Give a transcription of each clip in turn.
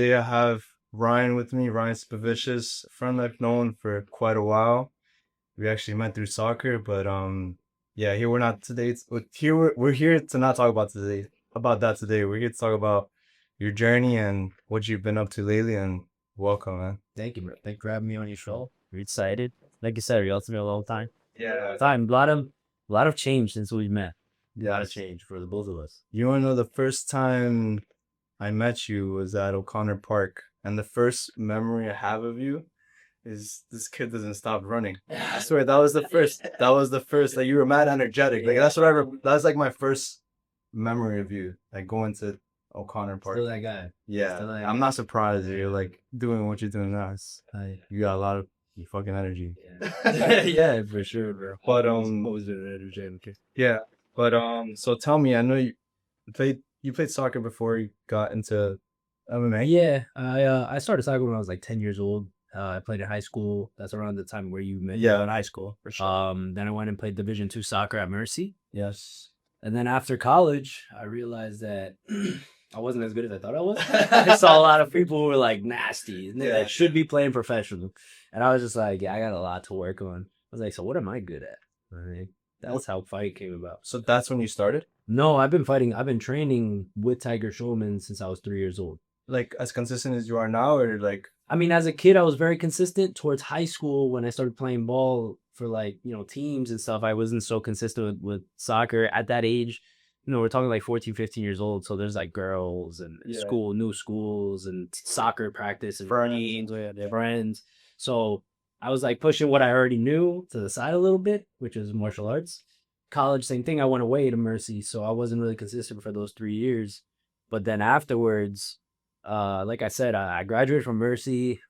Today I have Ryan with me, Ryan Sipavicius, a friend I've known for quite a while. We actually met through soccer, but yeah, here we're not today. Here we're here to not talk about that today. We're here to talk about your journey and what you've been up to lately. And welcome, man. Thank you, bro. Thank you for having me on your show. We're excited. Like you said, you're also been a long time. Yeah. A lot of change since we met. A lot of Yes. change for the both of us. You want to know the first time I met you was at O'Connor Park, and the first memory I have of you is this kid doesn't stop running. I swear that was the first. That was the first. Like you were mad energetic. Like that's what that's like my first memory of you. Like going to O'Connor Park. Still that guy. Yeah, Still that I'm guy. not surprised that you're like doing what you're doing now. You got a lot of fucking energy. Yeah. Yeah, for sure, bro. But Always been energetic. yeah. But so tell me, I know you played soccer before you got into MMA. Yeah, I started soccer when I was like 10 years old. I played in high school. That's around the time where you met. Yeah, in high school for sure. Then I went and played Division II soccer at Mercy. Yes. And then after college, I realized that I wasn't as good as I thought I was. I saw a lot of people who were like nasty and Yeah. that should be playing professional. And I was just like, yeah, I got a lot to work on. I was like, so what am I good at? I mean, that's how fight came about. So that's when you started? No, I've been training with Tiger Showman since I was 3 years old. Like as consistent as you are now, or like I mean, as a kid, I was very consistent. Towards high school, when I started playing ball for like, teams and stuff, I wasn't so consistent with soccer at that age. We're talking like 14, 15 years old. So there's like girls and Yeah. new schools and soccer practice and Friends. games with their friends. So I was like pushing what I already knew to the side a little bit, which is martial arts. College, same thing. I went away to Mercy. So I wasn't really consistent for those 3 years. But then afterwards, like I said, I graduated from Mercy,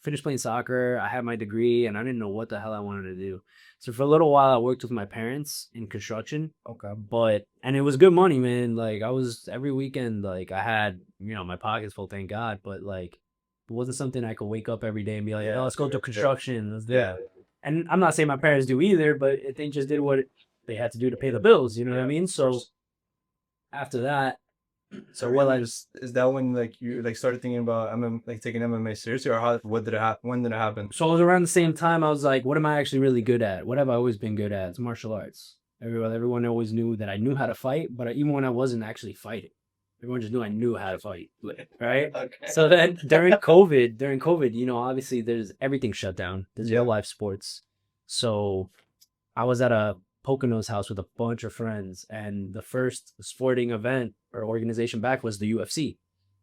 finished playing soccer. I had my degree and I didn't know what the hell I wanted to do. So for a little while, I worked with my parents in construction, okay. and it was good money, man. Like I was every weekend, like I had, my pockets full, thank God. But like, it wasn't something I could wake up every day and be like, Yeah, oh, let's go to construction. Let's do Yeah. it. And I'm not saying my parents do either, but they just did what they had to do to pay the bills. You know what I mean? So after that, So what is that when like you like started thinking about like taking MMA seriously, or what did it happen? When did it happen? So it was around the same time I was like, what am I actually really good at? What have I always been good at? It's martial arts. Everyone always knew that I knew how to fight, but even when I wasn't actually fighting, everyone just knew I knew how to fight, right? Okay. So then during COVID, obviously there's everything shut down. There's no live sports. So I was at a Pocono's house with a bunch of friends, and the first sporting event or organization back was the UFC.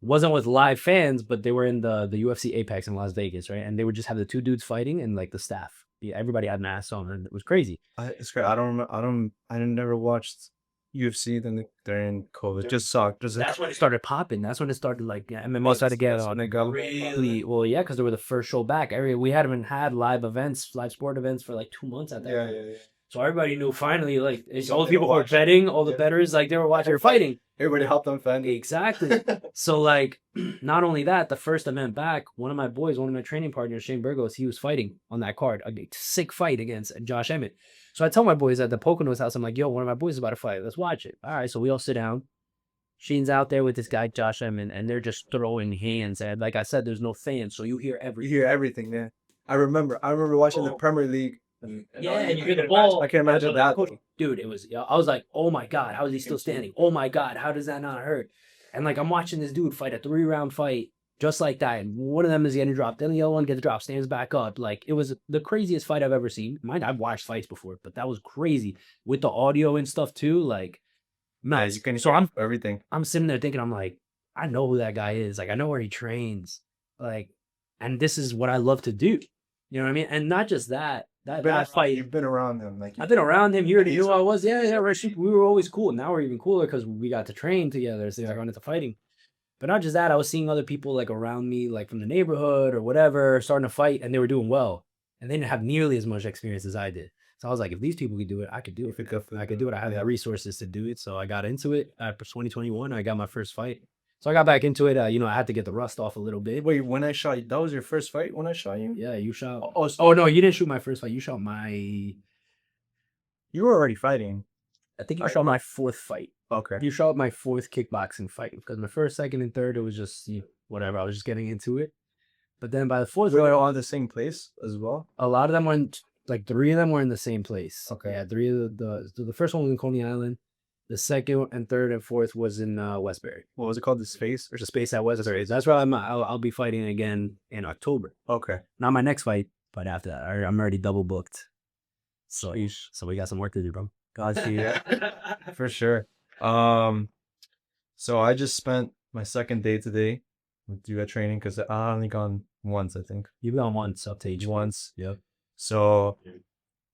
It wasn't with live fans, but they were in the UFC Apex in Las Vegas, right? And they would just have the two dudes fighting and like the staff. Yeah, everybody had masks on, and it was crazy. It's great. I don't remember. I never watched UFC during COVID. Just saw. That's when it started popping. That's when it started like MMA started getting on. They got Really well, yeah, because they were the first show back. We hadn't had live sport events for like 2 months at that point. Yeah. So everybody knew finally, like all the people who were betting, all the bettors, like they were watching, they were fighting. Everybody helped them fend. Exactly. So like, not only that, the first event back, one of my training partners, Shane Burgos, he was fighting on that card, a sick fight against Josh Emmett. So I tell my boys at the Pocono's house, I'm like, yo, one of my boys is about to fight. Let's watch it. All right. So we all sit down. Shane's out there with this guy, Josh Emmett, and they're just throwing hands. And like I said, there's no fans, so you hear You everything. hear everything. Yeah. I remember watching the Premier League. Yeah, and you hear the ball. I can imagine that. Dude, I was like, oh my God, how is he still standing? Oh my God, how does that not hurt? And like, I'm watching this dude fight a 3-round fight just like that. And one of them is getting dropped. Then the other one gets dropped, stands back up. Like, it was the craziest fight I've ever seen. Mind, I've watched fights before, but that was crazy with the audio and stuff too. Like, man. You can So everything. I'm sitting there thinking, I'm like, I know who that guy is. Like, I know where he trains. Like, and this is what I love to do. You know what I mean? And not just that. That fight. You've been around him. Like I've been around him. He already knew who I was. Yeah. We were always cool. Now we're even cooler because we got to train together. So I got into fighting. But not just that, I was seeing other people like around me, like from the neighborhood or whatever, starting to fight, and they were doing well. And they didn't have nearly as much experience as I did. So I was like, if these people could do it, I could do it. I could do it. I have the resources to do it. So I got into it. 2021, I got my first fight. So I got back into it. I had to get the rust off a little bit. Wait, when I shot you, that was your first fight when I shot you? Yeah, you shot. Oh, Oh no, you didn't shoot my first fight. You shot my. You were already fighting. I think you shot my fourth fight. Okay. You shot my fourth kickboxing fight because my first, second, and third, it was just whatever. I was just getting into it. But then by the fourth, Were they all in the same place as well? a lot of them were like 3 of them were in the same place. Okay. Yeah, 3 of the first one was in Coney Island. The second and third and fourth was in Westbury. What was it called? The Space? There's a space at Westbury. That's where I'll be fighting again in October. Okay. Not my next fight, but after that, I'm already double booked. So Sheesh. so we got some work to do, bro. Gotcha. Yeah. For sure. So I just spent my second day today with you at training because I only gone once, I think. You've gone once up to each Once. Yep. So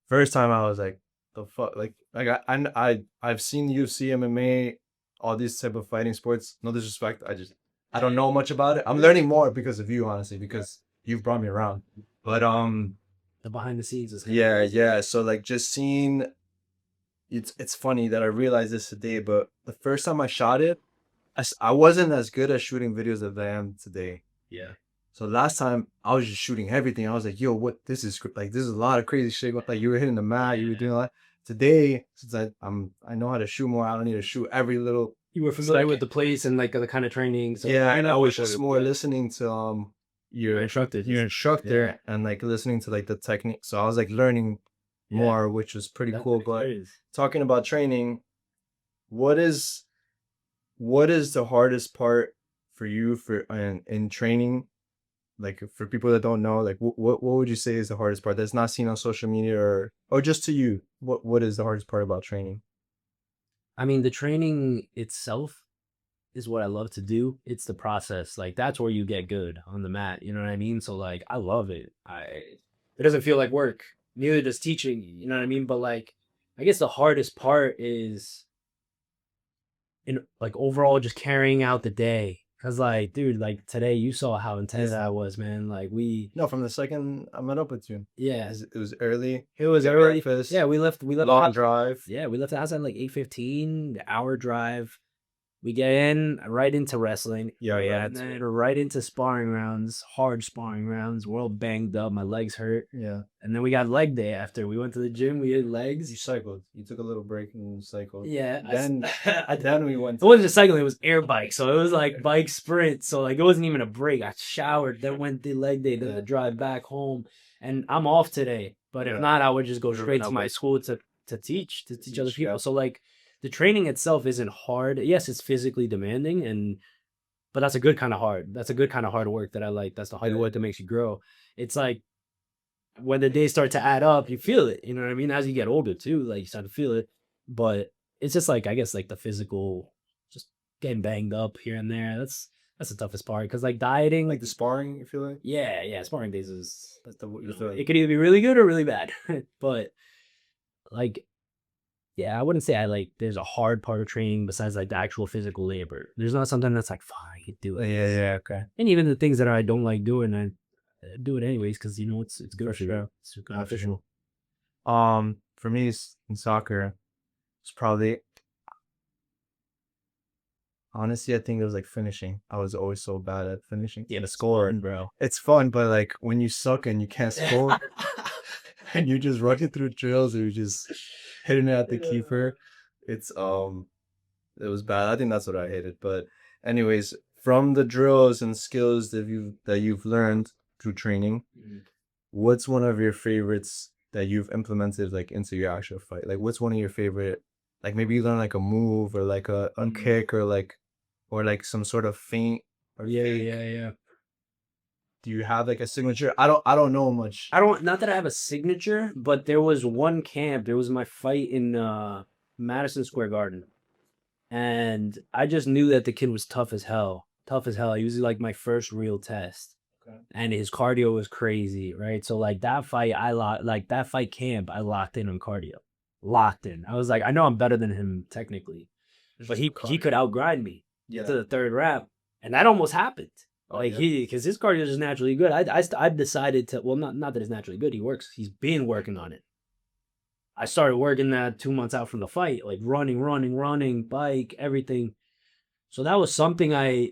first time I was like, the fuck, like I've seen UFC, MMA, all these type of fighting sports. No disrespect, I don't know much about it. I'm learning more because of you, honestly, because you've brought me around. But The behind the scenes is yeah. So like just seeing, it's funny that I realized this today, but the first time I shot it, I wasn't as good at shooting videos as I am today. Yeah. So last time I was just shooting everything. I was like, yo, what this is a lot of crazy shit. Like you were hitting the mat, you were doing a lot. Today, since I know how to shoot more, I don't need to shoot every little. You were familiar with the place and like the kind of training. So Yeah, and I was just more listening to your instructor and like listening to like the technique. So I was like learning more, which was pretty cool. But talking about training, what is the hardest part for you in training? Like for people that don't know, like what would you say is the hardest part that's not seen on social media or just to you? What is the hardest part about training? I mean, the training itself is what I love to do. It's the process. Like that's where you get good on the mat. You know what I mean? So like I love it. It doesn't feel like work. Neither does teaching. You know what I mean? But like I guess the hardest part is in like overall just carrying out the day. Cause like, dude, like today you saw how intense I was, man. Like No, from the second I met up with you. Yeah, It was early. it was early. Breakfast. Yeah, we left Long drive. Yeah, we left the house at like 8:15, the hour drive. We get in right into wrestling. Yeah. And then right into sparring rounds, hard sparring rounds. We're all banged up. My legs hurt. Yeah. And then we got leg day after. We went to the gym. We did legs. You cycled. You took a little break and cycled. Yeah. Then we went. It wasn't just cycling. It was air bike. So it was like bike sprint. So like it wasn't even a break. I showered. Then went the leg day. Then the drive back home. And I'm off today. But if not, I would just go straight to my school to teach other people. So like the training itself isn't hard. Yes, it's physically demanding, but that's a good kind of hard. That's a good kind of hard work that I like. That's the hard work that makes you grow. It's like when the days start to add up, you feel it. You know what I mean? As you get older too, like you start to feel it. But it's just like I guess like the physical, just getting banged up here and there. That's the toughest part because like dieting, Like the sparring, you feel like? yeah, sparring days is it could either be really good or really bad. But like. Yeah, I wouldn't say there's a hard part of training besides like the actual physical labor. There's not something that's like, fine, I can do it. Yeah, okay. And even the things that I don't like doing, I do it anyways because you know it's good for you. It's beneficial. For me, in soccer, it's probably honestly, I think it was like finishing. I was always so bad at finishing. Yeah, the scoring, bro. It's fun, but like when you suck and you can't score, and you're just running through drills or you're just hitting it at the keeper, it was bad. I think that's what I hated. But anyways, from the drills and skills that you've learned through training, what's one of your favorites that you've implemented like into your actual fight? Like what's one of your favorite, like maybe you learn like a move or like a unkick or like some sort of feint or yeah. Do you have like a signature? I don't know much. Not that I have a signature, but there was one camp. There was my fight in Madison Square Garden. And I just knew that the kid was tough as hell. Tough as hell. He was like my first real test. Okay. And his cardio was crazy, right? So like that fight, that fight camp, I locked in on cardio. Locked in. I was like, I know I'm better than him technically. But he could outgrind me to the third round. And that almost happened. Because his cardio is just naturally good. I've decided to, well, not that it's naturally good. He's been working on it. I started working that 2 months out from the fight, like running, bike, everything. So that was something I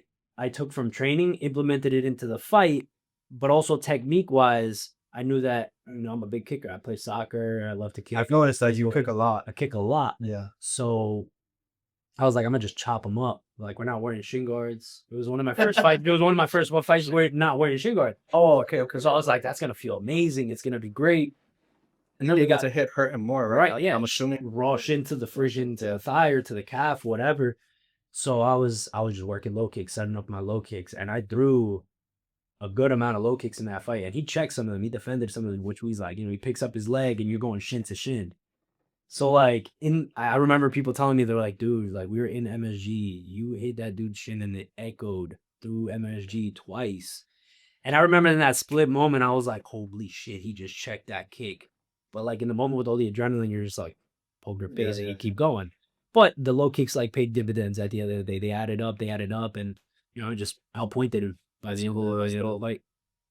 took from training, implemented it into the fight, but also technique wise, I knew that, I'm a big kicker. I play soccer. I love to kick. I've noticed that you kick a lot. I kick a lot. Yeah. So I was like, I'm gonna just chop them up. Like, we're not wearing shin guards. It was one of my first fights. It was one of my first fights not wearing shin guard. Oh, okay. So I was like, that's gonna feel amazing. It's gonna be great. And then you got to hit hurting more, right? Right, yeah. I'm assuming Raw shin to the frisson to the thigh or to the calf, whatever. So I was just working low kicks, setting up my low kicks, and I threw a good amount of low kicks in that fight. And he checked some of them. He defended some of them, which was like, he picks up his leg and you're going shin to shin. So like I remember people telling me, they're like, dude, like we were in MSG, you hit that dude's shin and it echoed through MSG twice. And I remember in that split moment, I was like, holy shit, he just checked that kick. But like in the moment with all the adrenaline, you're just like poker face and you keep going. But the low kicks like paid dividends at the end of the day. They added up, and just outpointed him by the end of the like.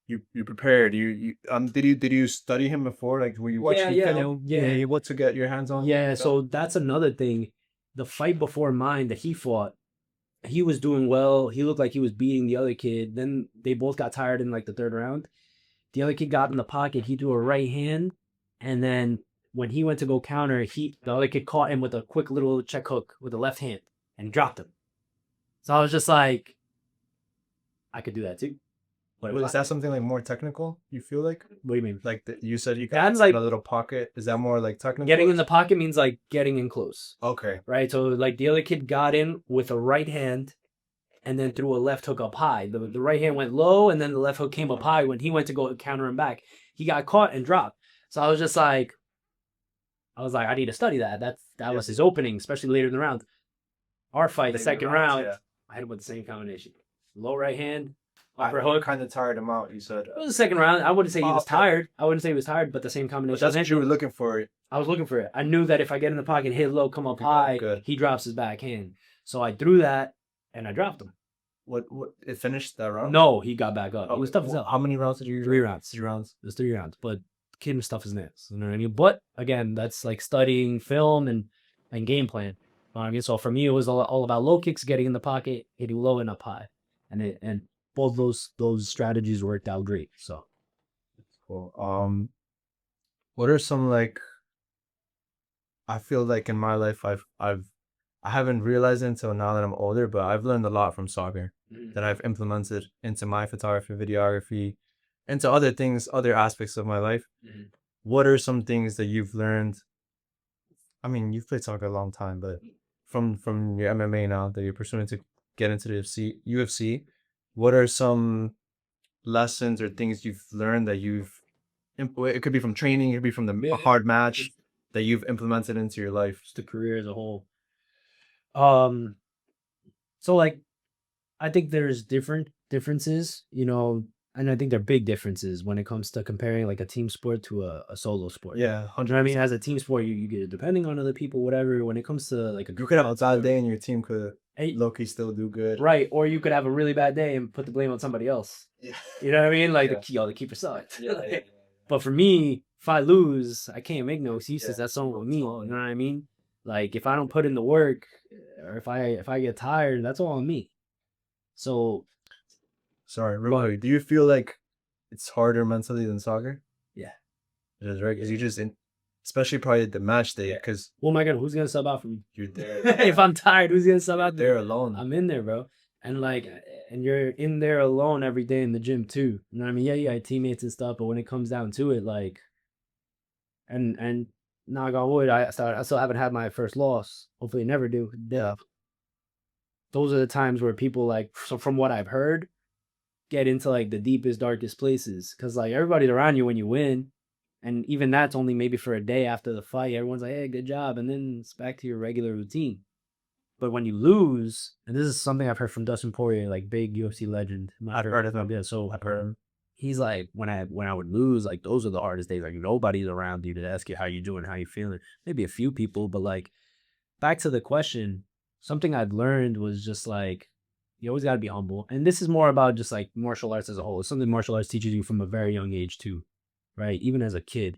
you prepared. Did you study him before? Like, were you watching what to get your hands on? Yeah, so that's another thing. The fight before mine that he fought, he was doing well. He looked like he was beating the other kid. Then they both got tired in like the third round. The other kid got in the pocket. He threw a right hand, and then when he went to go counter, the other kid caught him with a quick little check hook with the left hand and dropped him. So I was just like, I could do that too. Is that something like more technical? You feel like? What do you mean? Like you said, you got like a little pocket. Is that more like technical? Getting in the pocket means like getting in close. Okay. Right. So like the other kid got in with a right hand, and then threw a left hook up high. The right hand went low, and then the left hook came up high. When he went to go counter him back, he got caught and dropped. So I was just like, I need to study that. That was his opening, especially later in the round. Our fight, the second round, I hit him with the same combination. Low right hand, upper hook. Kind of tired him out, you said. It was the second round. I wouldn't say he was tired. I wouldn't say he was tired, but the same combination. But that's what you were looking for. I was looking for it. I knew that if I get in the pocket, hit low, come up high, he drops his backhand. So I threw that, and I dropped him. What it finished that round? No, he got back up. It was tough as hell. How many rounds did you use? 3 rounds. 3 rounds. It was 3 rounds. But kid was tough as nails. You know what I mean? But again, that's like studying film and game plan. You know what I mean? So for me, it was all about low kicks, getting in the pocket, hitting low and up high. And both those strategies worked out great. So cool. What are some, like, I feel like in my life I haven't realized it until now that I'm older, but I've learned a lot from soccer that I've implemented into my photography, videography, into other things, other aspects of my life. What are some things that you've learned? I mean, you've played soccer a long time, but from your MMA now that you're pursuing to get into the UFC, what are some lessons or things you've learned that it could be from training, it could be from the hard match that you've implemented into your life? Just the career as a whole. So like, I think there's differences, and I think they're big differences when it comes to comparing like a team sport to a solo sport. Yeah, 100%. You know what I mean? As a team sport, you get depending on other people, whatever. When it comes to like you could have a bad day and your team could low-key still do good. Right, or you could have a really bad day and put the blame on somebody else. Yeah. You know what I mean? Like the keeper sucked. Yeah. But for me, if I lose, I can't make no excuses. That's on me. You know what I mean? Like if I don't put in the work, or if I get tired, that's all on me. So, sorry, do you feel like it's harder mentally than soccer? Yeah, it is, right? Because you just especially probably the match day. Because oh my god, who's gonna sub out for me? You're there. If I'm tired, who's gonna sub out? There alone. I'm in there, bro. And and you're in there alone every day in the gym too. You know what I mean? Yeah, you got teammates and stuff, but when it comes down to it, like, and knock on wood, I still haven't had my first loss. Hopefully, never do. Yeah. Those are the times where people, like, so from what I've heard, get into like the deepest, darkest places. Cause like everybody's around you when you win. And even that's only maybe for a day after the fight. Everyone's like, hey, good job. And then it's back to your regular routine. But when you lose, and this is something I've heard from Dustin Poirier, like big UFC legend. I've heard of him. Yeah, so I've heard him. He's like, when I would lose, like those are the hardest days. Like nobody's around you to ask you how you doing, how you feeling. Maybe a few people, but like back to the question, something I'd learned was just like, you always got to be humble. And this is more about just like martial arts as a whole. It's something martial arts teaches you from a very young age too, right? Even as a kid,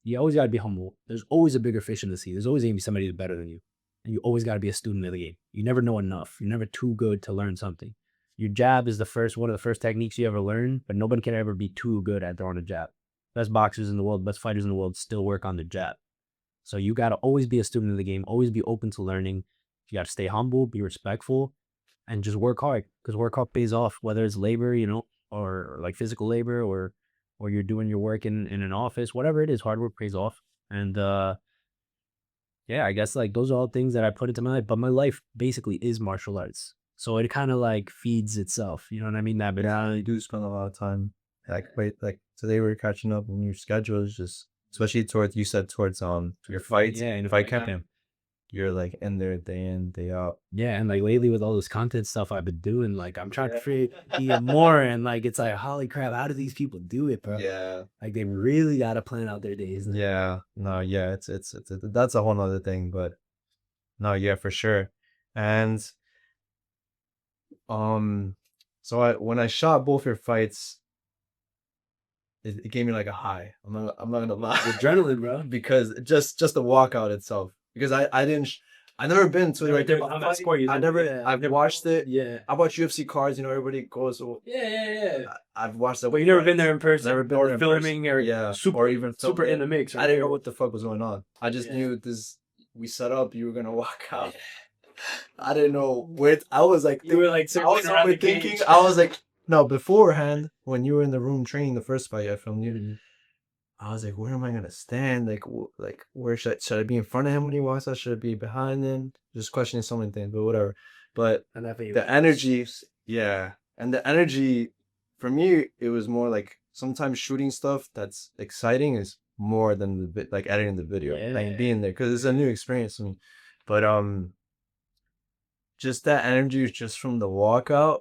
you always got to be humble. There's always a bigger fish in the sea. There's always going to be somebody who's better than you. And you always got to be a student of the game. You never know enough. You're never too good to learn something. Your jab is one of the first techniques you ever learn, but nobody can ever be too good at throwing a jab. Best boxers in the world, best fighters in the world still work on the jab. So you got to always be a student of the game, always be open to learning. You got to stay humble, be respectful, and just work hard, because work hard pays off, whether it's labor, or like physical labor, or you're doing your work in an office, whatever it is, hard work pays off. And yeah, I guess like those are all things that I put into my life, but my life basically is martial arts. So it kind of like feeds itself. You know what I mean? That, but Yeah, you do spend a lot of time. Like today we were catching up, and your schedule is just, especially towards, you said towards your fights. yeah, in a fight fight camp. You're like in there day in, day out. Yeah, and like lately with all this content stuff I've been doing, like I'm trying to Yeah. figure more, and like it's like, holy crap, how do these people do it, bro? Yeah. Like they really gotta plan out their days. Yeah. No, yeah, it's that's a whole nother thing, but no, yeah, for sure. And so when I shot both your fights, it gave me like a high. I'm not gonna lie. Adrenaline, bro. Because just the walkout itself. Because I didn't I never been to like I've watched it. Yeah. I watch UFC cards, everybody goes. Yeah. I've watched that. But you never been there in person. Never been or there in filming person. or Yeah, super or even super in the filming. mix. I didn't know what the fuck was going on. I just knew this. We set up. You were gonna walk out. I didn't know where. I was like, You were like, I was overthinking. I was like, no, beforehand, when you were in the room training the first fight I filmed you, I was like, where am I gonna stand? Like, where should I be in front of him when he walks out? Should I be behind him? Just questioning so many things, but whatever. But the energy, yeah, and the energy, for me, it was more like sometimes shooting stuff that's exciting is more than the bit like editing the video, like being there, because it's a new experience for me. But just that energy just from the walkout,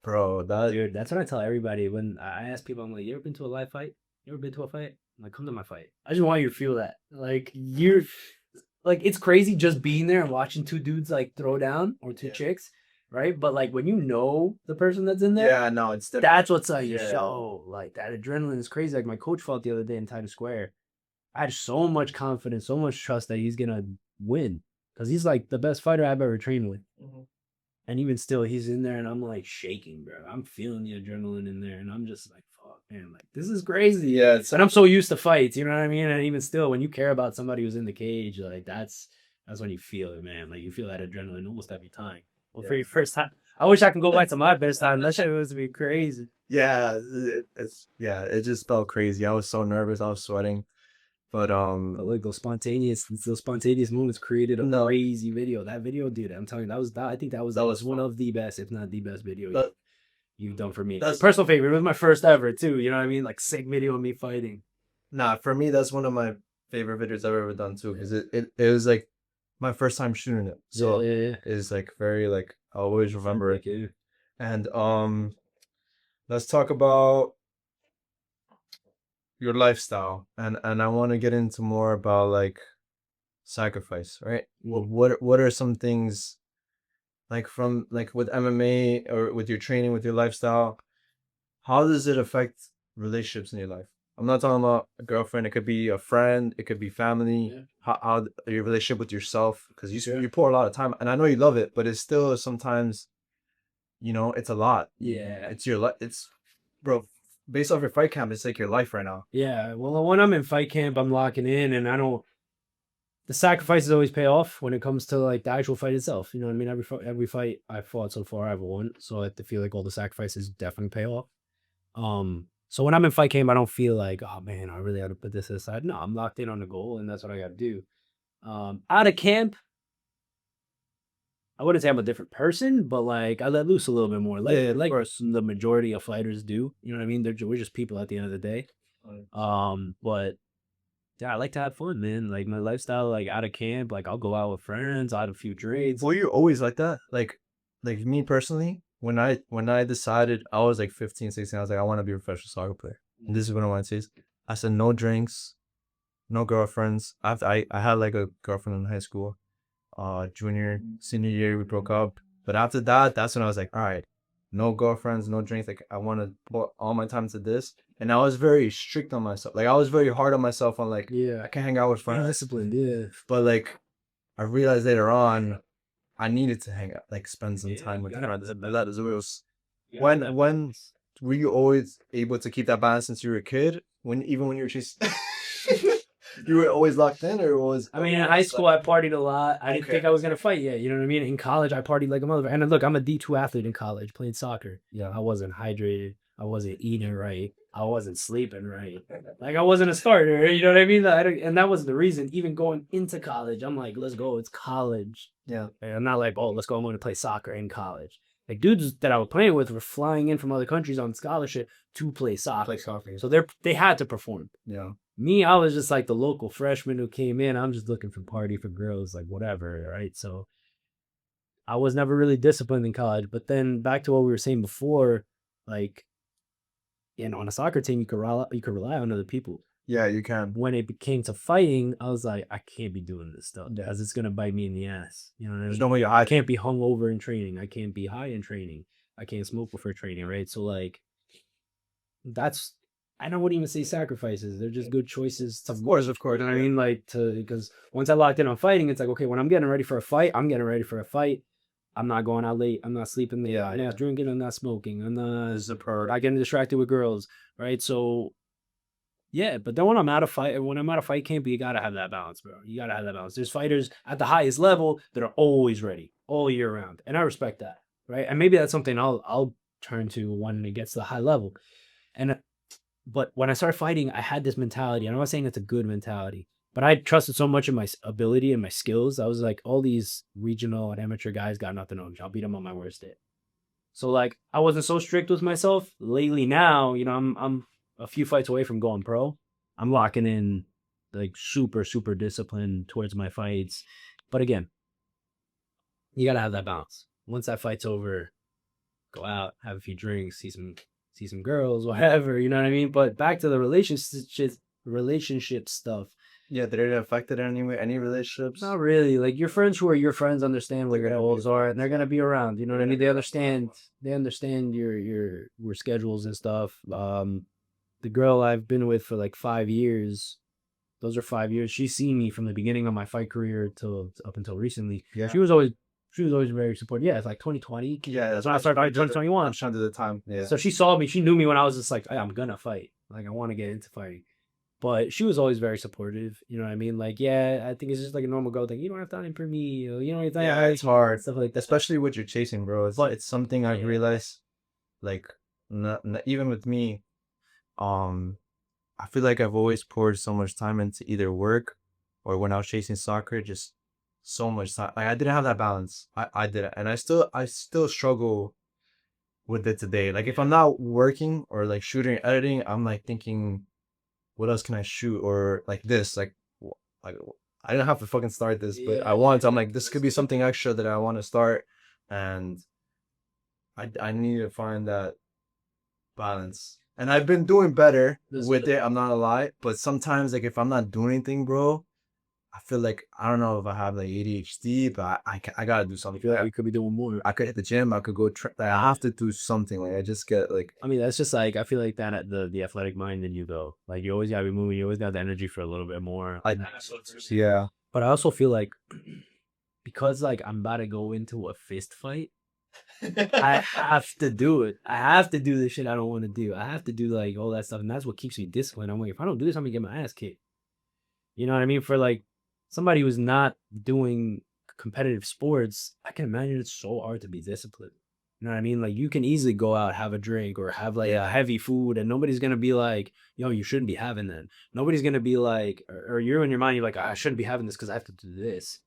bro. Dude, that's what I tell everybody when I ask people. I'm like, you ever been to a live fight? You ever been to a fight? I'm like, come to my fight. I just want you to feel that. Like it's crazy just being there and watching two dudes like throw down, or two chicks, right? But like when you know the person that's in there, yeah, no, it's different. that's what's like your show. Like that adrenaline is crazy. Like my coach felt the other day in Times Square. I had so much confidence, so much trust that he's gonna win, because he's like the best fighter I've ever trained with. Mhm. And even still, he's in there, and I'm like shaking, bro. I'm feeling the adrenaline in there, and I'm just like, fuck, man, like this is crazy. Yeah, And I'm so used to fights, you know what I mean? And even still, when you care about somebody who's in the cage, like that's when you feel it, man. Like you feel that adrenaline almost every time. Well, for your first time, I wish I could go back to my first time. That shit was be crazy. Yeah, it just felt crazy. I was so nervous. I was sweating. But like those spontaneous moments created a crazy video. That video, dude, I'm telling you, I think that was one of the best, if not the best video you've done for me. That's personal favorite. It was my first ever too. You know what I mean? Like sick video of me fighting. Nah, for me that's one of my favorite videos I've ever done too, because it was like my first time shooting it. So it's like very like I always remember it. Yeah. And let's talk about your lifestyle, and I want to get into more about like sacrifice, right? What are some things like from like with MMA or with your training, with your lifestyle? How does it affect relationships in your life? I'm not talking about a girlfriend. It could be a friend. It could be family. Yeah. How your relationship with yourself, because you pour a lot of time, and I know you love it, but it's still sometimes, it's a lot. Yeah. It's your life. It's, bro, based off your fight camp, it's like your life right now. Yeah. Well, when I'm in fight camp, I'm locking in, and the sacrifices always pay off when it comes to like the actual fight itself. You know what I mean? Every fight I fought so far, I've won. So I feel like all the sacrifices definitely pay off. So when I'm in fight camp, I don't feel like, oh man, I really had to put this aside. No, I'm locked in on the goal, and that's what I got to do. Out of camp, I wouldn't say I'm a different person, but like I let loose a little bit more. Like the majority of fighters do. You know what I mean? We're just people at the end of the day. But yeah, I like to have fun, man. Like my lifestyle, like out of camp, like I'll go out with friends, I'll have a few drinks. Were you always like that? Like me personally, when I decided, I was like 15, 16, I was like, I want to be a professional soccer player. And this is what I want to say. I said no drinks, no girlfriends. I had like a girlfriend in high school. Junior, senior year, we broke up. But after that, that's when I was like, all right, no girlfriends, no drinks. Like I want to put all my time to this. And I was very strict on myself. Like I was very hard on myself on like, I can't hang out with friends. Disciplined, yeah. But like, I realized later on, I needed to hang out, like spend some time with friends. That is When were you always able to keep that balance since you were a kid? Even when you were just you were always locked in, or was I mean, in high school, I partied a lot. I didn't think I was gonna fight yet. You know what I mean? In college, I partied like a mother. And look, I'm a D2 athlete in college, playing soccer. Yeah. I wasn't hydrated. I wasn't eating right. I wasn't sleeping right. Like I wasn't a starter. You know what I mean? And that was the reason. Even going into college, I'm like, let's go. It's college. Yeah. And I'm not like, oh, let's go. I'm going to play soccer in college. Like dudes that I was playing with were flying in from other countries on scholarship to play soccer. Play soccer. So they had to perform. Yeah. Me, I was just like the local freshman who came in. I'm just looking for party for girls, like whatever, right? So I was never really disciplined in college. But then back to what we were saying before, like, on a soccer team, you could rely on other people. Yeah, you can. When it came to fighting, I was like, I can't be doing this stuff because it's gonna bite me in the ass. You know what I mean? There's no way I can't be hungover in training. I can't be high in training. I can't smoke before training, right? So like, that's I wouldn't even say sacrifices. They're just good choices. Of course. You know what I mean? Like because once I locked in on fighting, it's like, okay, when I'm getting ready for a fight, I'm getting ready for a fight. I'm not going out late. I'm not sleeping late. I'm not drinking. I'm not smoking. I'm not getting distracted with girls, right? So yeah, but then when I'm at a fight camp, you gotta have that balance, bro. You gotta have that balance. There's fighters at the highest level that are always ready, all year round, and I respect that, right? And maybe that's something I'll turn to when it gets to the high level. And but when I started fighting, I had this mentality, and I'm not saying it's a good mentality, but I trusted so much in my ability and my skills. I was like, all these regional and amateur guys got nothing on me. I'll beat them on my worst day. So like, I wasn't so strict with myself. Lately now, I'm a few fights away from going pro. I'm locking in like super, super disciplined towards my fights. But again, you gotta have that balance. Once that fight's over, go out, have a few drinks, see some girls, whatever, you know what I mean? But back to the relationship stuff. Yeah, did it affect it anyway? Any relationships? Not really. Like your friends who are your friends understand what your goals are, and they're gonna be around. You know what I mean? They understand. They understand your schedules and stuff. The girl I've been with for like 5 years. Those are 5 years. She's seen me from the beginning of my fight career till up until recently. Yeah. She was always very supportive. Yeah, it's like 2020. Yeah, that's when I started fighting. 2021. I'm trying to do the time. Yeah. So she saw me. She knew me when I was just like, hey, I'm gonna fight. Like I want to get into fighting. But she was always very supportive. You know what I mean? Like, yeah, I think it's just like a normal girl thing. You don't have time for me. Or, you know what I mean? Yeah, it's hard. Stuff like that. Especially what you're chasing, bro. It's something I've realized. Like, not, even with me, I feel like I've always poured so much time into either work or when I was chasing soccer, just so much time. Like I didn't have that balance. I didn't, and I still struggle with it today. Like if I'm not working or like shooting or editing, I'm like thinking, what else can I shoot? Or like this, like I didn't have to fucking start this, but I wanted to. I'm like, this could be something extra that I want to start, and I need to find that balance. And I've been doing better with it. I'm not gonna lie, but sometimes like if I'm not doing anything, bro, I feel like I don't know if I have like ADHD, but I gotta do something. I feel like we could be doing more. I could hit the gym. I could go. Like, I have to do something. Like I just get like. I mean, that's just like I feel like that at the athletic mind in you though. Like you always gotta be moving. You always got the energy for a little bit more. Yeah. But I also feel like because like I'm about to go into a fist fight, I have to do it. I have to do the shit I don't want to do. I have to do like all that stuff, and that's what keeps me disciplined. I'm like, if I don't do this, I'm gonna get my ass kicked. You know what I mean? For like somebody who's not doing competitive sports, I can imagine it's so hard to be disciplined. You know what I mean? Like you can easily go out, have a drink, or have like a heavy food, and nobody's gonna be like, "Yo, you shouldn't be having that." Nobody's gonna be like, or you're in your mind, you're like, "I shouldn't be having this because I have to do this,"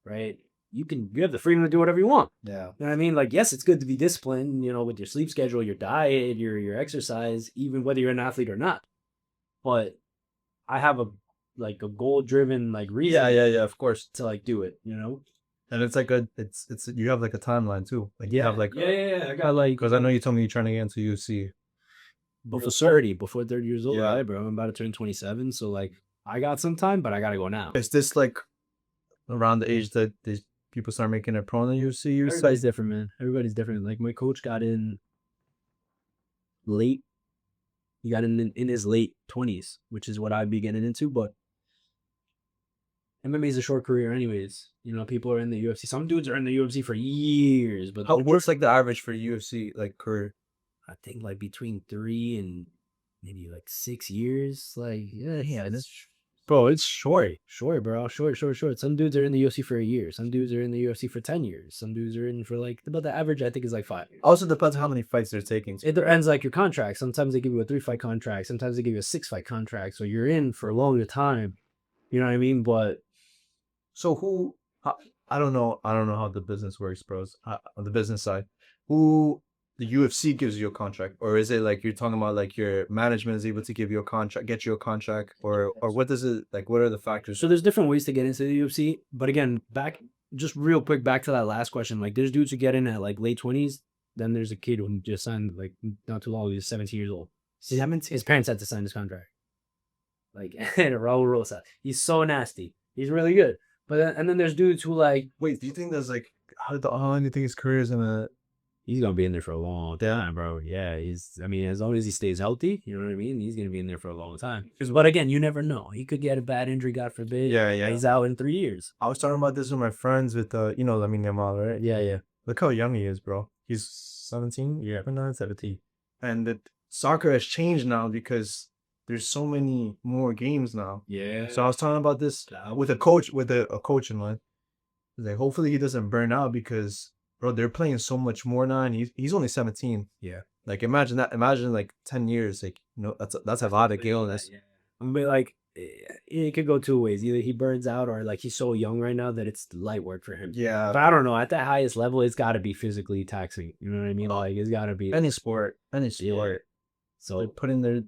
right? You have the freedom to do whatever you want. Yeah. You know what I mean? Like, yes, it's good to be disciplined, with your sleep schedule, your diet, your exercise, even whether you're an athlete or not. But I have a goal driven reason. Yeah, of course. To do it, And it's like it's you have like a timeline too. Like you have like I got because I know you told me you're trying to get into UFC. Before 30 years old, right, bro? I'm about to turn 27, so like I got some time, but I gotta go now. Is this like around the age that these people start making it pro in the UFC? Everybody's different, man. Everybody's different. Like my coach got in late. He got in his late 20s, which is what I'd be getting into, but MMA is a short career anyways. People are in the UFC. Some dudes are in the UFC for years, but what's like the average for UFC like career? I think like between 3 and maybe like 6 years. Like, yeah, that's bro, it's short, bro, short. Some dudes are in the UFC for a year. Some dudes are in the UFC for 10 years. Some dudes are in for like about the average, I think, is like 5 years. Also depends how many fights they're taking. It ends like your contract. Sometimes they give you a 3-fight contract. Sometimes they give you a 6-fight contract. So you're in for a longer time. You know what I mean? But So who? I don't know. I don't know how the business works, bros. On the business side, who the UFC gives you a contract, or is it like you're talking about like your management is able to give you a contract, get you a contract, or what does it like? What are the factors? so there's different ways to get into the UFC. But again, back just real quick back to that last question. Like there's dudes who get in at like late 20s. Then there's a kid who just signed like not too long. He's 17 years old. His parents had to sign his contract. Like Raul Rosa. He's so nasty. He's really good. But and then there's dudes who like Wait, do you think there's like how do you think his career is gonna? he's gonna be in there for a long time, bro. Yeah, I mean, as long as he stays healthy, you know what I mean? He's gonna be in there for a long time. But again, you never know. He could get a bad injury, God forbid. Yeah. He's out in 3 years. I was talking about this with my friends with Lamine Yamal, right? Yeah. Look how young he is, bro. He's 17. Yeah, 17. And the soccer has changed now because there's so many more games now. Yeah. So I was talking about this with a coach, a coach in mind. Like, hopefully he doesn't burn out because, bro, they're playing so much more now, and he's only 17. Yeah. Like, imagine that. Imagine like 10 years. Like, that's a lot of illness. I mean, like, it could go 2 ways. Either he burns out or like he's so young right now that it's light work for him. Yeah. But I don't know. At that highest level, it's got to be physically taxing. You know what I mean? Like, it's got to be Any sport. Yeah. So They're putting their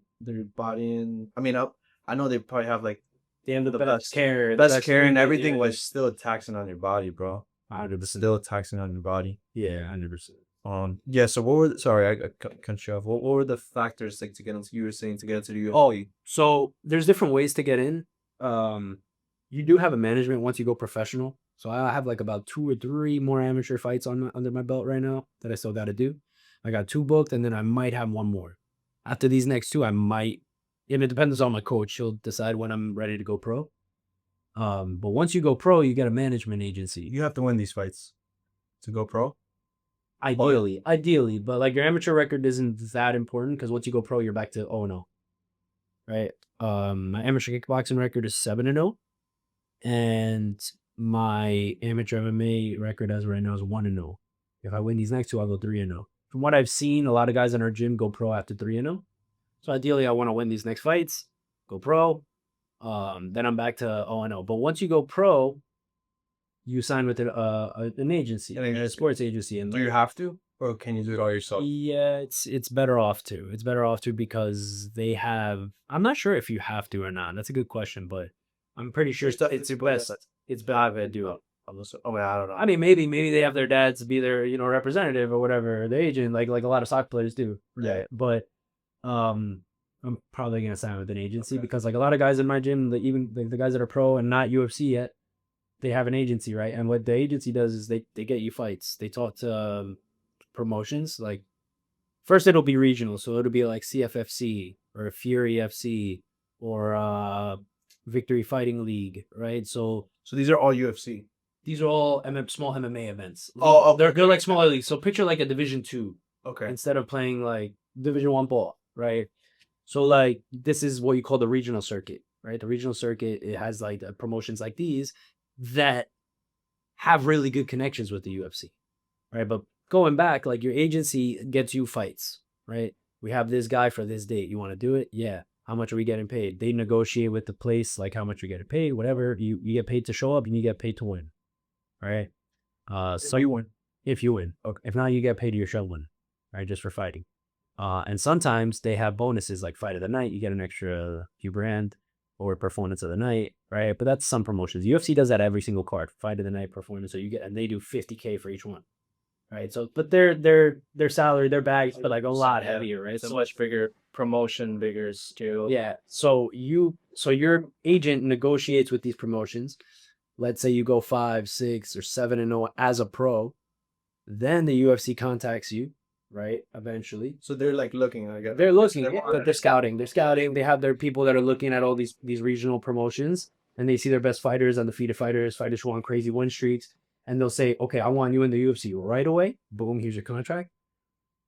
body in. I mean, I know they probably have like they have the best care, and everything, was still taxing on your body, bro. 100%. Still taxing on your body. Yeah, 100%. Yeah. So what were sorry, I cut you off. What were the factors like to get into? You were saying to get into the UFC. Oh, so there's different ways to get in. You do have a management once you go professional. So I have like about 2 or 3 more amateur fights under my belt right now that I still got to do. I got 2 booked, and then I might have 1 more. After these next 2, I might. And it depends on my coach. He'll decide when I'm ready to go pro. But once you go pro, you get a management agency. You have to win these fights to go pro. Ideally, but like your amateur record isn't that important because once you go pro, you're back to 0-0, right? My amateur kickboxing record is 7-0, and my amateur MMA record as of right now is 1-0. If I win these next 2, I'll go 3-0. From what I've seen, a lot of guys in our gym go pro after 3-0. So ideally, I want to win these next fights, go pro. Then I'm back to 0-0. But once you go pro, you sign with an agency, a sports agency. And Do you have to, or can you do it all yourself? Yeah, it's better off to. It's better off to because they have. I'm not sure if you have to or not. That's a good question, but I'm pretty sure it's best. It's better to do it. I don't know. I mean, maybe they have their dads be their representative or whatever, the agent, like a lot of soccer players do. Yeah. But I'm probably gonna sign with an agency because like a lot of guys in my gym, even the guys that are pro and not UFC yet, they have an agency, right? And what the agency does is they get you fights. They talk to promotions. Like first it'll be regional, so it'll be like CFFC or Fury FC or Victory Fighting League, right? So these are all UFC. these are all small MMA events. Oh, they're like smaller leagues. So picture like a Division 2 Okay. instead of playing like Division 1 ball, right? So like this is what you call the regional circuit, right? The regional circuit, it has like promotions like these that have really good connections with the UFC, right? But going back, like your agency gets you fights, right? We have this guy for this date. You want to do it? Yeah. How much are we getting paid? They negotiate with the place, like how much you're getting paid, whatever. You get paid to show up and you get paid to win, right? So you win. If you win. Okay. If not, you get paid to your show win, right? Just for fighting. And sometimes they have bonuses like fight of the night. You get an extra few grand or performance of the night, right? But that's some promotions. UFC does that every single card. Fight of the night performance. So you get, and they do $50K for each one, right? So, but their salary, their bags, but like a lot heavier, right? It's a much bigger promotion, bigger scale. Yeah. So your agent negotiates with these promotions. Let's say you go 5, 6, or 7-0 as a pro. Then the UFC contacts you, right? Eventually. So they're like looking. They're looking. They're scouting. They're scouting. They have their people that are looking at all these regional promotions, and they see their best fighters, undefeated fighters who are on crazy win streaks, and they'll say, "Okay, I want you in the UFC right away." Boom, here's your contract.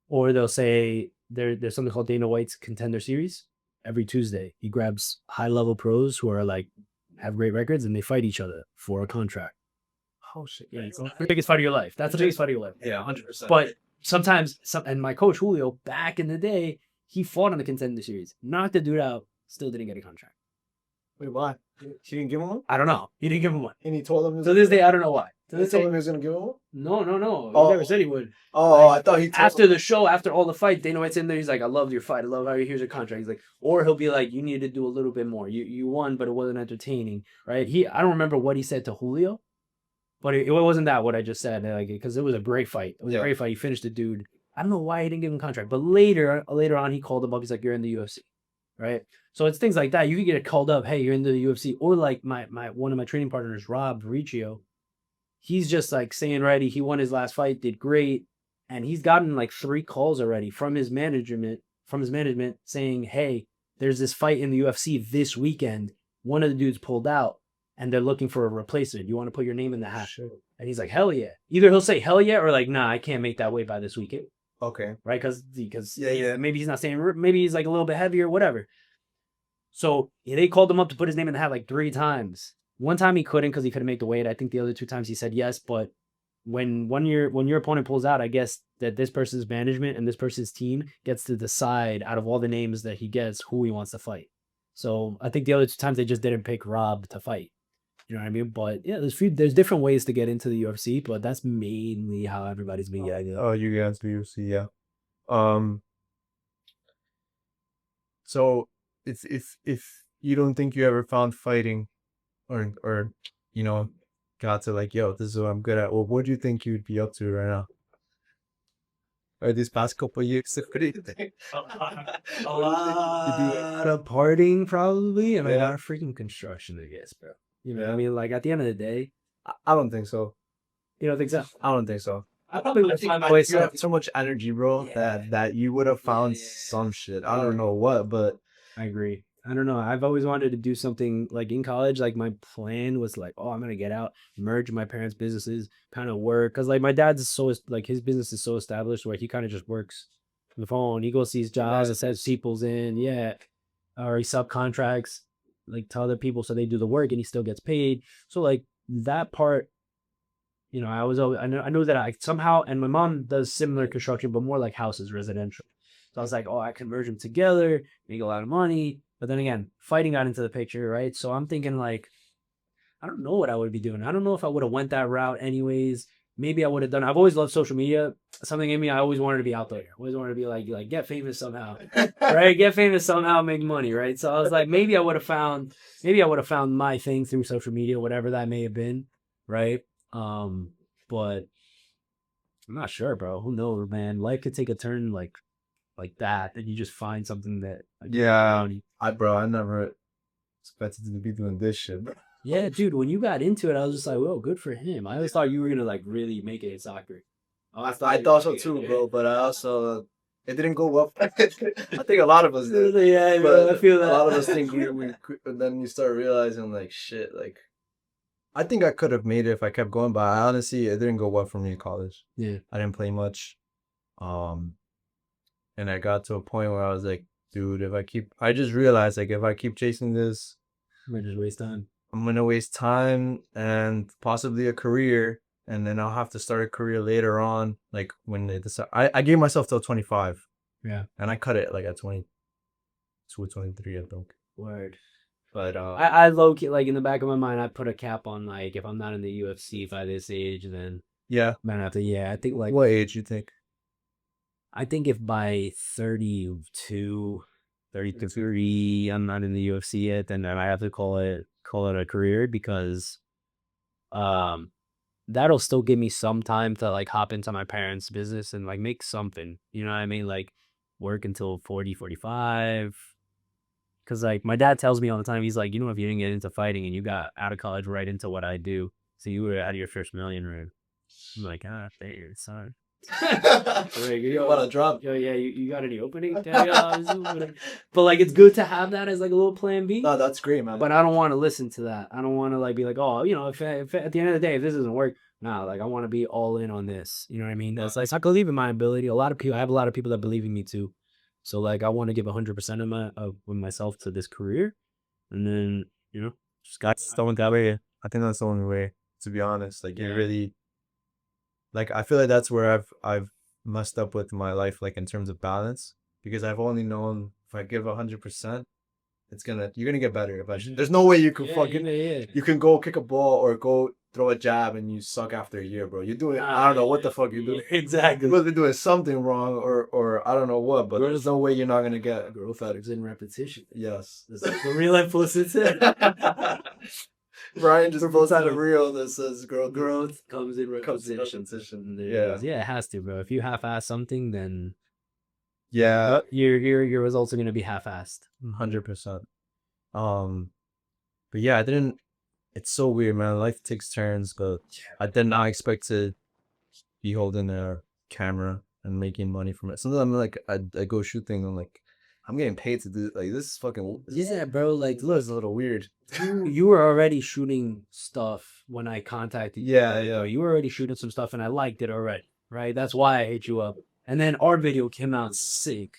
Or they'll say, there's something called Dana White's Contender Series. Every Tuesday, he grabs high-level pros who are like have great records, and they fight each other for a contract. Oh shit! Yeah, it's the biggest fight of your life. That's the biggest fight of your life. Yeah, 100%. But sometimes, and my coach Julio, back in the day, he fought on the Contender Series, knocked the dude out, still didn't get a contract. Wait, why? She didn't give him one? I don't know. He didn't give him one. And he told him. To this day, I don't know why. To He this told day, him he was gonna give him one. no. Oh. He never said he would. Oh, I thought he told After him. the show, after all the fight, Dana White's in there. He's like, "I love your fight. I love how here's your contract." He's like, or he'll be like, "You need to do a little bit more. You won, but it wasn't entertaining, right?" I don't remember what he said to Julio, but it wasn't that what I just said. Like, because it was a great fight. It was a great fight. He finished the dude. I don't know why he didn't give him a contract, but later on, he called him up. He's like, "You're in the UFC." Right. So it's things like that. You could get called up. Hey, you're in the UFC. Or like my one of my training partners, Rob Riccio, he's just like staying ready. He won his last fight, did great. And he's gotten like 3 calls already from his management saying, "Hey, there's this fight in the UFC this weekend. One of the dudes pulled out and they're looking for a replacement. You want to put your name in the hat?" Sure. And he's like, "Hell yeah." Either he'll say hell yeah or like, "Nah, I can't make that weight by this weekend." Okay. Right? Because Yeah. maybe he's not saying, maybe he's like a little bit heavier, whatever. So they called him up to put his name in the hat like 3 times. One time he couldn't because he couldn't make the weight. I think the other 2 times he said yes. But when your opponent pulls out, I guess that this person's management and this person's team gets to decide out of all the names that he gets who he wants to fight. So I think the other 2 times they just didn't pick Rob to fight. You know what I mean? But yeah, there's different ways to get into the UFC, but that's mainly how everybody's been getting. Oh, you get into the UFC, yeah. So if you don't think you ever found fighting, or you know, got to like, yo, this is what I'm good at. Well, what do you think you'd be up to right now? Or these past couple of years? What do you think? A lot of partying, probably, and a lot of freaking construction, I guess, bro. You know what I mean? Like, at the end of the day, I don't think so. you don't think so? I don't think so. I probably would find my You way. have so much energy, bro, that you would have found some shit. I don't know what, but I agree. I don't know. I've always wanted to do something like in college. Like my plan was like, oh, I'm gonna get out, merge my parents' businesses, kind of work. Cause like my dad's so like his business is so established where he kind of just works on the phone. He goes sees jobs and sends people's in, or he subcontracts like to other people so they do the work and he still gets paid. So like that part, you know, I was always I know that I somehow, and my mom does similar construction, but more like houses, residential. So I was like, oh, I can merge them together, make a lot of money. But then again, fighting got into the picture, right? So I'm thinking like, I don't know what I would be doing. I don't know if I would have went that route anyways. Maybe I would have done. I've always loved social media. Something in me, I always wanted to be out there. I always wanted to be like get famous somehow, right? Get famous somehow, make money, right? So I was like, maybe I would have found my thing through social media, whatever that may have been, right? But I'm not sure, bro. Who knows, man? Life could take a turn like that, and you just find something that I never expected to be doing this shit, bro. Yeah, dude, when you got into it, I was just like, whoa, good for him. I always thought you were gonna like really make it in soccer. I thought so too, bro, but I also it didn't go well. I think a lot of us did. Yeah, bro, I feel that. A lot of us think we then you start realizing like shit, like I think I could have made it if I kept going, but honestly, it didn't go well for me in college. Yeah. I didn't play much. And I got to a point where I was like, dude, I just realized like if I keep chasing this, I'm gonna just waste time. I'm gonna waste time and possibly a career, and then I'll have to start a career later on. Like when they decide, I gave myself till 25. Yeah. And I cut it like at 22, 23, I think. Word. But I low key, like in the back of my mind, I put a cap on like if I'm not in the UFC by this age, then yeah, I'm gonna have to. Yeah, I think like what age you think? I think if by 32, 33, I'm not in the UFC yet, then I have to call it a career because that'll still give me some time to like hop into my parents' business and like make something. You know what I mean? Like work until 40, 45. Because like my dad tells me all the time, he's like, you know, if you didn't get into fighting and you got out of college right into what I do, so you were out of your first million, right? I'm like, there, son. You want to drop? Yo, yeah, you got any opening? But like, it's good to have that as like a little plan B. No, that's great, man. But I don't want to listen to that. I don't want to like be like, oh, you know, if at the end of the day, if this doesn't work, nah, like I want to be all in on this. You know what I mean? That's like I believe in my ability. I have a lot of people that believe in me too. So like I want to give 100% of myself to this career, and then just got Someone that way. I think that's the only way, to be honest. Like, you Yeah. really, like, I feel like that's where I've messed up with my life, like, in terms of balance, because I've only known if I give 100%, you're gonna get better eventually. There's no way you can you can go kick a ball or go throw a jab and you suck after a year, bro. You're doing, I don't know what the fuck you're doing. Exactly. You must be doing something wrong, or I don't know what, but there's no way you're not gonna get growth out of it. in repetition. Yes. The relentless is it. Ryan just posts out a reel that says Growth comes in repetition. Yeah. Yeah, it has to, bro. If you half-ass something, then Yeah, your results are gonna be half-assed. 100%. But yeah, I didn't. It's so weird, man. Life takes turns, but I did not expect to be holding a camera and making money from it. Sometimes I'm like, I go shoot things. I'm like, I'm getting paid to do, like, this is fucking. Yeah, bro. Like, This is a little weird. you were already shooting stuff when I contacted you. Yeah, right? yeah. So you were already shooting some stuff, and I liked it already, right? That's why I hit you up. And then our video came out sick.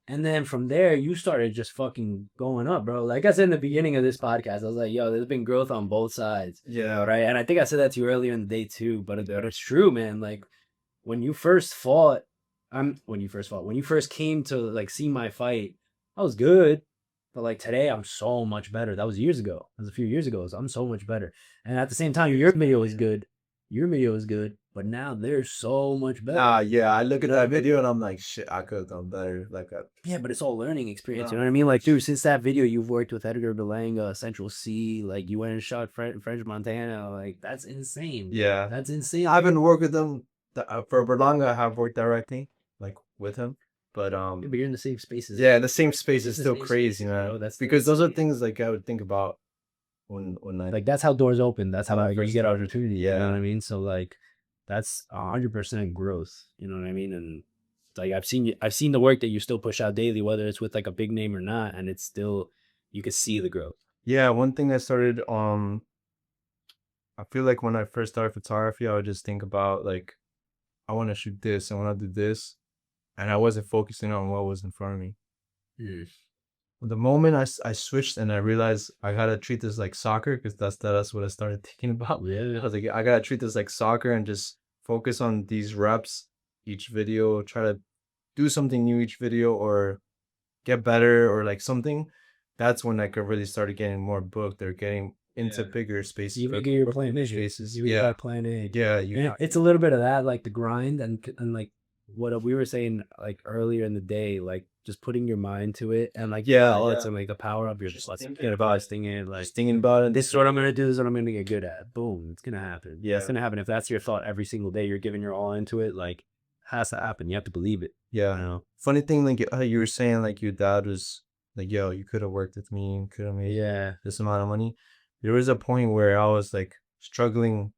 And then from there, you started just fucking going up, bro. Like I said in the beginning of this podcast, I was like, yo, there's been growth on both sides. Yeah, Right. And I think I said that to you earlier in the day too, but it's true, man. Like when you first fought, when you first came to like see my fight, I was good. But like today, I'm so much better. That was years ago. That was a few years ago. So I'm so much better. And at the same time, your video is good. Your video is good. But now they're so much better. yeah. I look at that video and I'm like, shit, I could have done better. Like, Yeah, but it's all learning experience. You know what I mean? Like, dude, since that video, you've worked with Edgar Berlanga, Central C. Like, you went and shot French Montana. Like, that's insane. yeah. That's insane. I haven't worked with them for Berlanga. I have worked directly, like, with him, but Yeah, but you're in the same spaces. yeah, the same space is the still same crazy, spaces, man. bro. That's Because those are insane. things like I would think about when I Like, that's how doors open. That's how you First get time. opportunity. You Yeah. know what I mean? So, like, that's 100% growth. You know what I mean? And like, I've seen the work that you still push out daily, whether it's with like a big name or not, and it's still, you can see the growth. Yeah, one thing I started, I feel like when I first started photography, I would just think about, like, I want to shoot this, I want to do this, and I wasn't focusing on what was in front of me. The moment I switched and I realized I gotta treat this like soccer, because that's what I started thinking about. Yeah. I was like, I gotta treat this like soccer and just focus on these reps each video, try to do something new each video or get better or like something. That's when I could really started getting more booked or getting into bigger spaces. You figure you're playing vision. spaces. You Yeah, got plan A. yeah, Yeah, it's a little bit of that, like the grind and like what we were saying like earlier in the day, like just putting your mind to it and like and like the power of your just thinking about it, like just thinking about it. this is what I'm gonna do, this is what I'm gonna get good at. Boom, it's gonna happen. Yeah. It's gonna happen. If that's your thought every single day, you're giving your all into it, like has to happen. You have to believe it. Yeah. You know? Funny thing, like you were saying, like your dad was like, "Yo, you could have worked with me, and could have made Yeah. this amount of money." There was a point where I was like struggling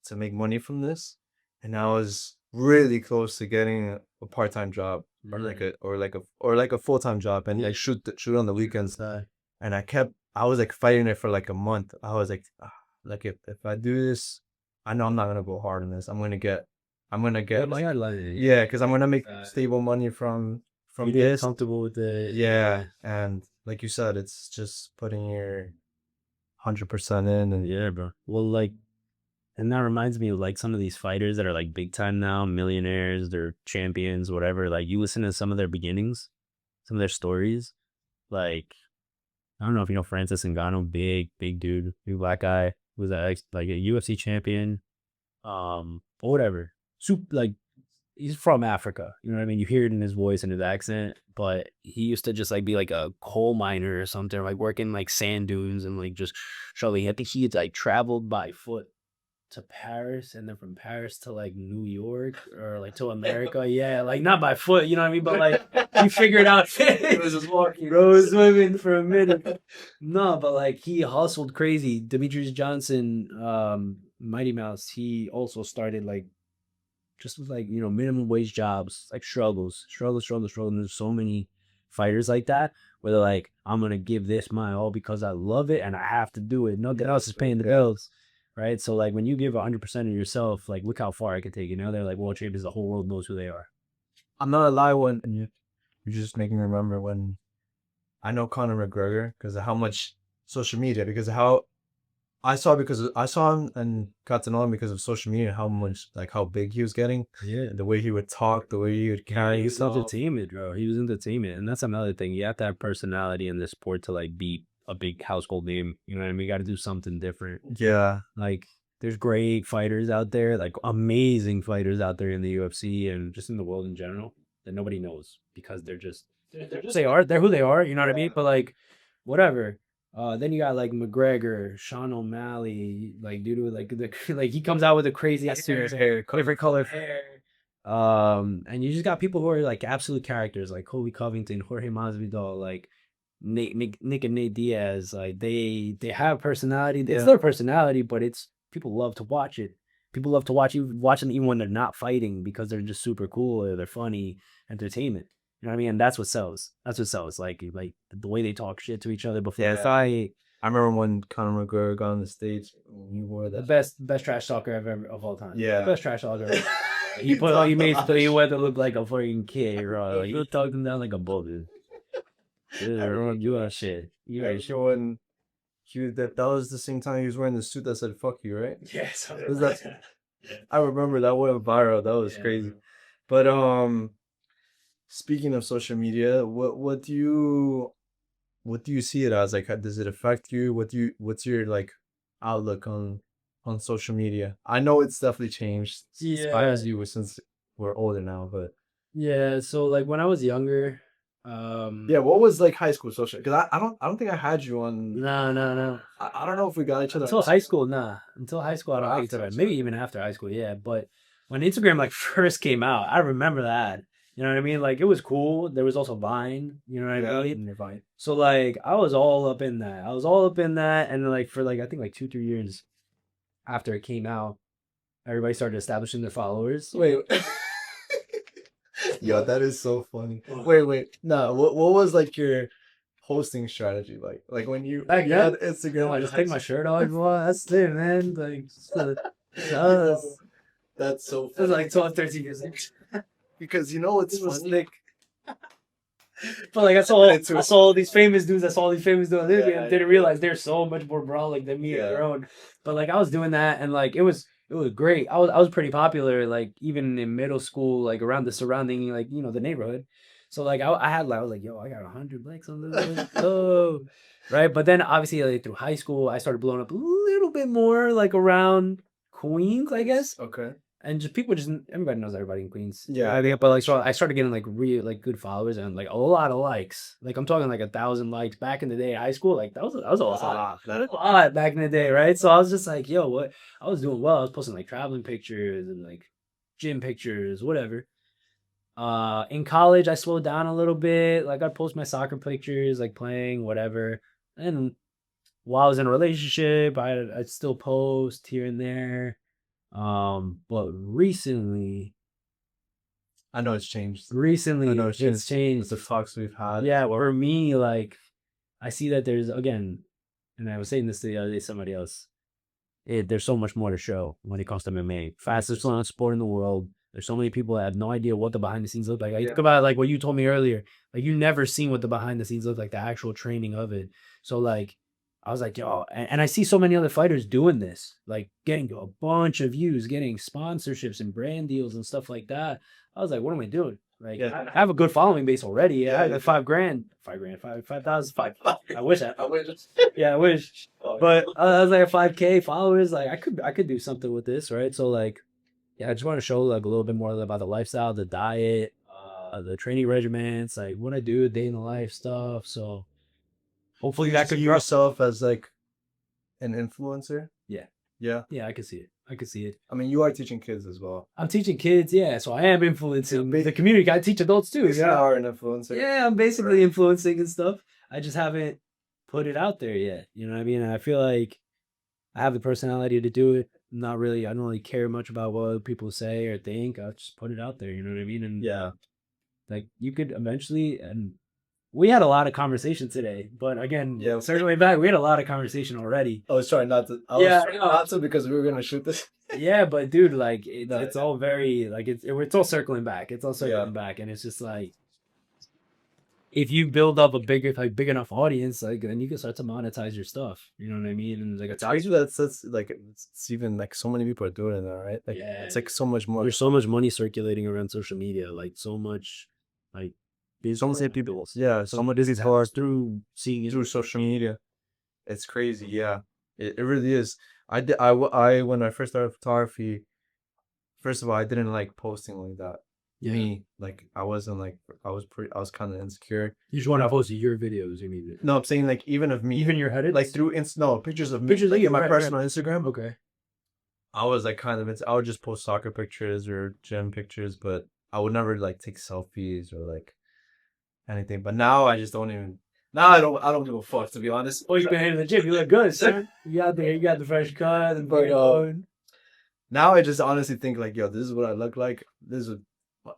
to make money from this, and I was really close to getting a part-time job or like a full-time job and like shoot on the weekends. And I was like fighting it for like a month. I was like, like if I do this, I know I'm not gonna go hard on this. I'm gonna get yeah, because I'm gonna make stable money from you this. comfortable with the Yeah, and like you said, it's just putting your 100% in, and yeah, bro. Well, like, and that reminds me of like some of these fighters that are like big time now, millionaires, they're champions, whatever. Like, you listen to some of their beginnings, some of their stories. Like, I don't know if you know Francis Ngannou, big dude, big black guy, was like a UFC champion, or whatever. Like, he's from Africa, you know what I mean? You hear it in his voice and his accent, but he used to just like be like a coal miner or something, like working like sand dunes and like just surely I think he had like traveled by foot to Paris and then from Paris to like New York or like to America. Yeah, like not by foot, you know what I mean? But like he figured out it was just walking, bro, swimming for a minute. No, but like he hustled crazy. Demetrius Johnson, Mighty Mouse, he also started like just with like, you know, minimum wage jobs, like struggles. And there's so many fighters like that where they're like, I'm gonna give this my all because I love it and I have to do it. Nothing else is paying the bills. Right. So like when you give 100% of yourself, like look how far I can take you. Now they're like world champions, the whole world knows who they are. I'm not a lie, when you just make me remember when I know Conor McGregor because of how much social media, because of how I saw him and got to know him because of social media, how much like how big he was getting, Yeah. the way he would talk, the way he would carry He was himself. entertainment, bro. He was entertainment. And that's another thing. You have to have personality in this sport to like be a big household name. You know what I mean? You got to do something different. Yeah, Like, there's great fighters out there, like amazing fighters out there in the UFC and just in the world in general that nobody knows because they're just they're who they are, you know what I mean? But like, whatever. Then you got like McGregor, Sean O'Malley, like dude with like the like he comes out with a crazy hair, different color hair. And you just got people who are like absolute characters, like Colby Covington, Jorge Masvidal, like Nick and Nate Diaz. Like they have personality. It's their personality, but it's people love to watch it. People love to watch them even when they're not fighting because they're just super cool or they're funny, entertainment. You know what I mean? And that's what sells. That's what sells. Like the way they talk shit to each other before the fight. I remember when Conor McGregor got on the stage, he wore The that. best trash talker ever of all time. Yeah. Best trash talker ever. He put all you made so you went to look like a fucking kid, bro. Like, you talked him down like a bull, dude. You are shit. You are shit. When that was the same time he was wearing the suit that said "fuck you," right? Yes. Was that? I remember that went viral. That was crazy. But speaking of social media, what do you see it as? Like, does it affect you? What's your like outlook on social media? I know it's definitely changed. As you since we're older now, but yeah. So like when I was younger, what was like high school social? Because I don't think I had you on. No. I don't know if we got each other Until high school, nah. Until high school, I don't think it's maybe even after high school, yeah. But when Instagram like first came out, I remember that. You know what I mean? Like it was cool. There was also Vine. You know what I mean? Vine. So like I was all up in that. And like for like I think like 2-3 years after it came out, everybody started establishing their followers. Wait. Yo, that is so funny. Wait. No, what was like your posting strategy like? Like when you Back had then, Instagram, I just take my shirt off. Boy, that's it, man. Like that's so it was like 12, 13 years old. because you know what's funny? But like I saw all these famous dudes. I saw all these famous dudes. I didn't realize they're so much more brolic than me on their own. But like I was doing that, and like it was great. I was pretty popular. Like even in middle school, like around the surrounding, like you know the neighborhood. So like I was like, yo, I got 100 likes on this. Oh, right. But then obviously like, through high school, I started blowing up a little bit more, like around Queens, I guess. Okay. And just everybody knows everybody in Queens. Yeah. I think, but like, so I started getting like real, like good followers and like a lot of likes. Like I'm talking like 1,000 likes back in the day, high school. Like that was a lot. That was a lot back in the day, right? So I was just like, yo, what? I was doing well. I was posting like traveling pictures and like gym pictures, whatever. In college, I slowed down a little bit. Like I'd post my soccer pictures, like playing, whatever. And while I was in a relationship, I'd still post here and there. But recently I know it's changed. It's changed. The talks we've had. Yeah, well, for me, like I see that there's again, and I was saying this the other day to somebody else. There's so much more to show when it comes to MMA. Fastest sport in the world. There's so many people that have no idea what the behind the scenes look like. I think about like what you told me earlier. Like you never seen what the behind the scenes look like, the actual training of it. So like I was like, yo, and I see so many other fighters doing this, like getting a bunch of views, getting sponsorships and brand deals and stuff like that. I was like, what am I doing? Like, I have a good following base already. I got $5,000, 5,000. I wish. Yeah, I wish. But I was like 5K followers. Like, I could do something with this, right? So like, yeah, I just want to show like a little bit more about the lifestyle, the diet, the training regimens, like what I do, day in the life stuff. So. Hopefully that could see yourself as like an influencer. Yeah, I can see it. I mean, you are teaching kids as well. I'm teaching kids, yeah. So I am influencing the community. I teach adults too. You are an influencer. Yeah, I'm basically influencing and stuff. I just haven't put it out there yet. You know what I mean? And I feel like I have the personality to do it. I don't really care much about what other people say or think. I'll just put it out there. You know what I mean? And like you could eventually and. We had a lot of conversation today, but again, circling back, we had a lot of conversation already. I was trying not to. Not to because we were gonna shoot this. Yeah, but dude, like it's all very like it's all circling back. It's all circling back, and it's just like if you build up a big enough audience, like then you can start to monetize your stuff. You know what I mean? And like It's actually that's like it's even like so many people are doing it now, right? Like it's like so much more. there's so much money circulating around social media, like so much, like So many people, yeah, so much this is hard through seeing through it. social media. It's crazy, yeah. It really is. When I first started photography, first of all, I didn't like posting like that. Yeah. Me, like I wasn't like I was kind of insecure. You just want to post your videos, you mean? No, I'm saying like even of me, Even your headed, like through pictures of me, Pictures of like you, in my right, personal Instagram. Okay. I was like kind of I would just post soccer pictures or gym pictures, but I would never like take selfies or like anything. But now I just don't even. Now I don't give a fuck, to be honest. Oh, you've been hitting the gym. You look good, sir. You got the fresh cut. And Now I just honestly think like, yo, this is what I look like. This is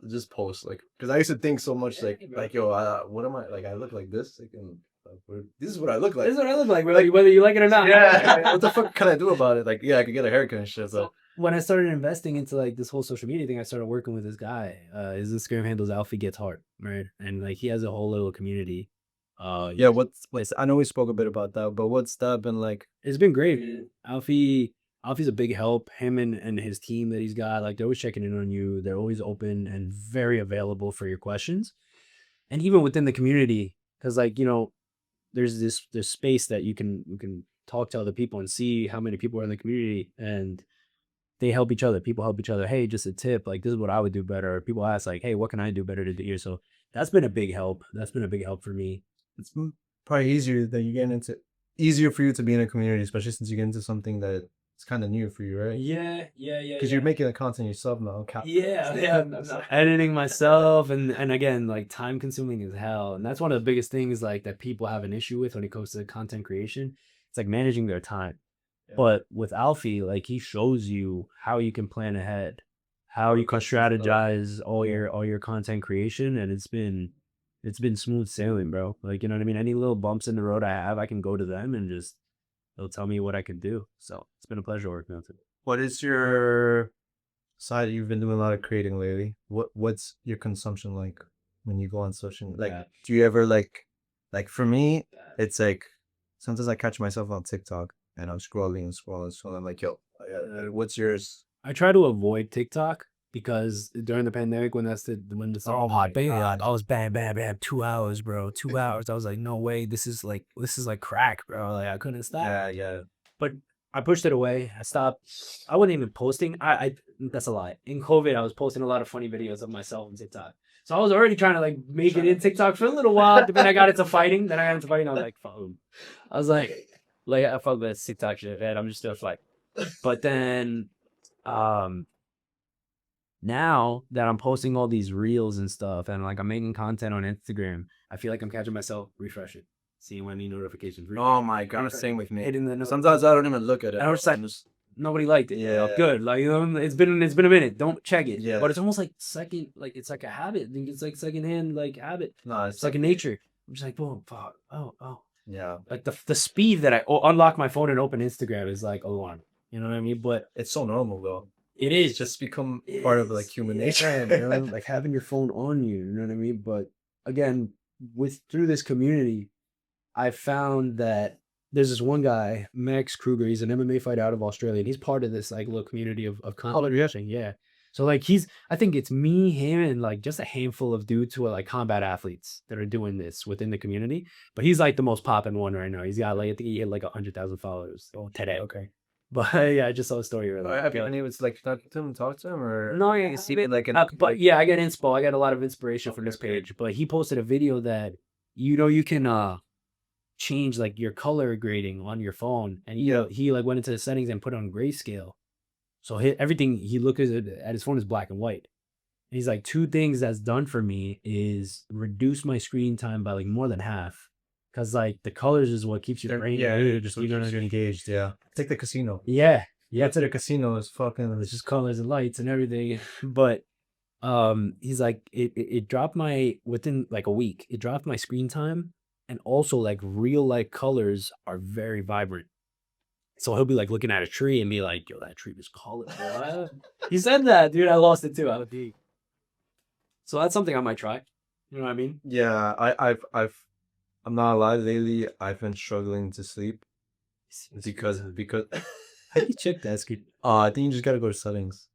just post like, because I used to think so much like yo, what am I like? I look like this. Like, this is what I look like. This is what I look like, whether you like it or not. Yeah. What the fuck can I do about it? Like, yeah, I could get a haircut and shit. So when I started investing into like this whole social media thing, I started working with this guy. His Instagram handle is Alfie Gets Hard, right? And like he has a whole little community. yeah, what's I know we spoke a bit about that, but what's that been like? It's been great. Alfie's a big help. Him and his team that he's got, like they're always checking in on you. They're always open and very available for your questions. And even within the community, because like, you know, there's this space that you can talk to other people and see how many people are in the community, and they help each other. People help each other. Hey, just a tip. Like, this is what I would do better. People ask like, hey, what can I do better to do here? So that's been a big help. That's been a big help for me. It's probably easier for you to be in a community, especially since you get into something that it's kind of new for you, right? Yeah. Because you're making the content yourself now. Yeah. Editing myself, and again, like time consuming as hell. And that's one of the biggest things like that people have an issue with when it comes to content creation. It's like managing their time. Yeah. But with Alfie, like he shows you how you can plan ahead, how you can strategize all your content creation, and it's been smooth sailing, bro. Like, you know what I mean? Any little bumps in the road I can go to them and just they'll tell me what I can do. So it's been a pleasure working with it. What is your side? You've been doing a lot of creating lately. What's your consumption like when you go on social? Like, do you ever like for me, it's like sometimes I catch myself on TikTok and I'm scrolling. So I'm like, yo, what's yours? I try to avoid TikTok because during the pandemic when the oh my god, I was bam 2 hours, bro. 2 hours. I was like, no way, this is like crack, bro. Like I couldn't stop. Yeah. But I pushed it away. I stopped. I wasn't even posting. I that's a lie. In COVID, I was posting a lot of funny videos of myself on TikTok. So I was already trying to like make it in TikTok for a little while. Then I got into fighting. I was like, fuck. I was like I fuck with TikTok shit, man. I'm just like. But then, now that I'm posting all these reels and stuff, and like I'm making content on Instagram, I feel like I'm catching myself refreshing, seeing when any notifications. Oh my god, same with me. Hitting the Sometimes I don't even look at it. And I was like, nobody liked it. Yeah, good. Like, you know, it's been a minute. Don't check it. Yeah, but it's almost like second, like it's like a habit. I think it's like secondhand, like habit. No, it's like a nature. I'm just like, boom, fuck, oh. Yeah. Like the speed that I unlock my phone and open Instagram is like alarm. You know what I mean? But it's so normal though. It is just become part of like human nature, you know? Like having your phone on you. You know what I mean? But again, through this community, I found that there's this one guy, Max Kruger. He's an MMA fighter out of Australia, and he's part of this like little community of content. Yeah. So like I think it's me, him, and like just a handful of dudes who are like combat athletes that are doing this within the community. But he's like the most popping one right now. He's got like I think he hit like 100,000 followers today. Okay. But yeah, I just saw a story earlier. Have you been able to like talk to him or no? Yeah, see it like but yeah, I get inspo. I got a lot of inspiration from this page. But he posted a video that you can change like your color grading on your phone, and he like went into the settings and put on grayscale. So everything he looked at his phone is black and white. And he's like, 2 things that's done for me is reduce my screen time by like more than half. Cause like the colors is what keeps your brain just engaged. Yeah, it's like the casino. Yeah. To the casino is fucking. It's just colors and lights and everything. But he's like it dropped within like a week. It dropped my screen time, and also like real life colors are very vibrant. So he'll be like looking at a tree and be like, "Yo, that tree was colorful." He said that, dude. I lost it too. So that's something I might try. You know what I mean? Yeah, I'm not alive lately. I've been struggling to sleep because How do you check that screen? I think you just gotta go to settings,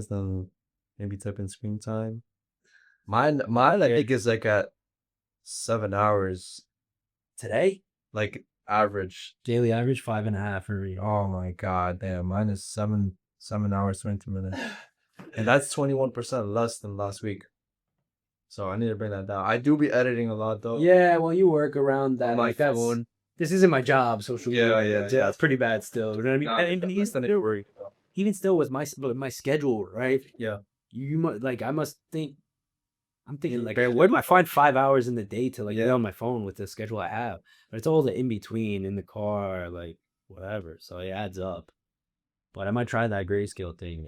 then maybe type in screen time. Mine I think is like at 7 hours, Today? like average. Daily average 5.5 for me. Oh my god, damn! Mine is 7 hours 22 minutes, and that's 21% less than last week. So I need to bring that down. I do be editing a lot though. Yeah, well, you work around that. My Like that's phone. this isn't my job, social media. Yeah. It's pretty bad still. You know what I mean? And even still with my schedule, right? Yeah. You must like I must think. I'm thinking like, where do I find 5 hours in the day to like be on my phone with the schedule I have? But it's all the in between in the car, like whatever. So it adds up. But I might try that grayscale thing.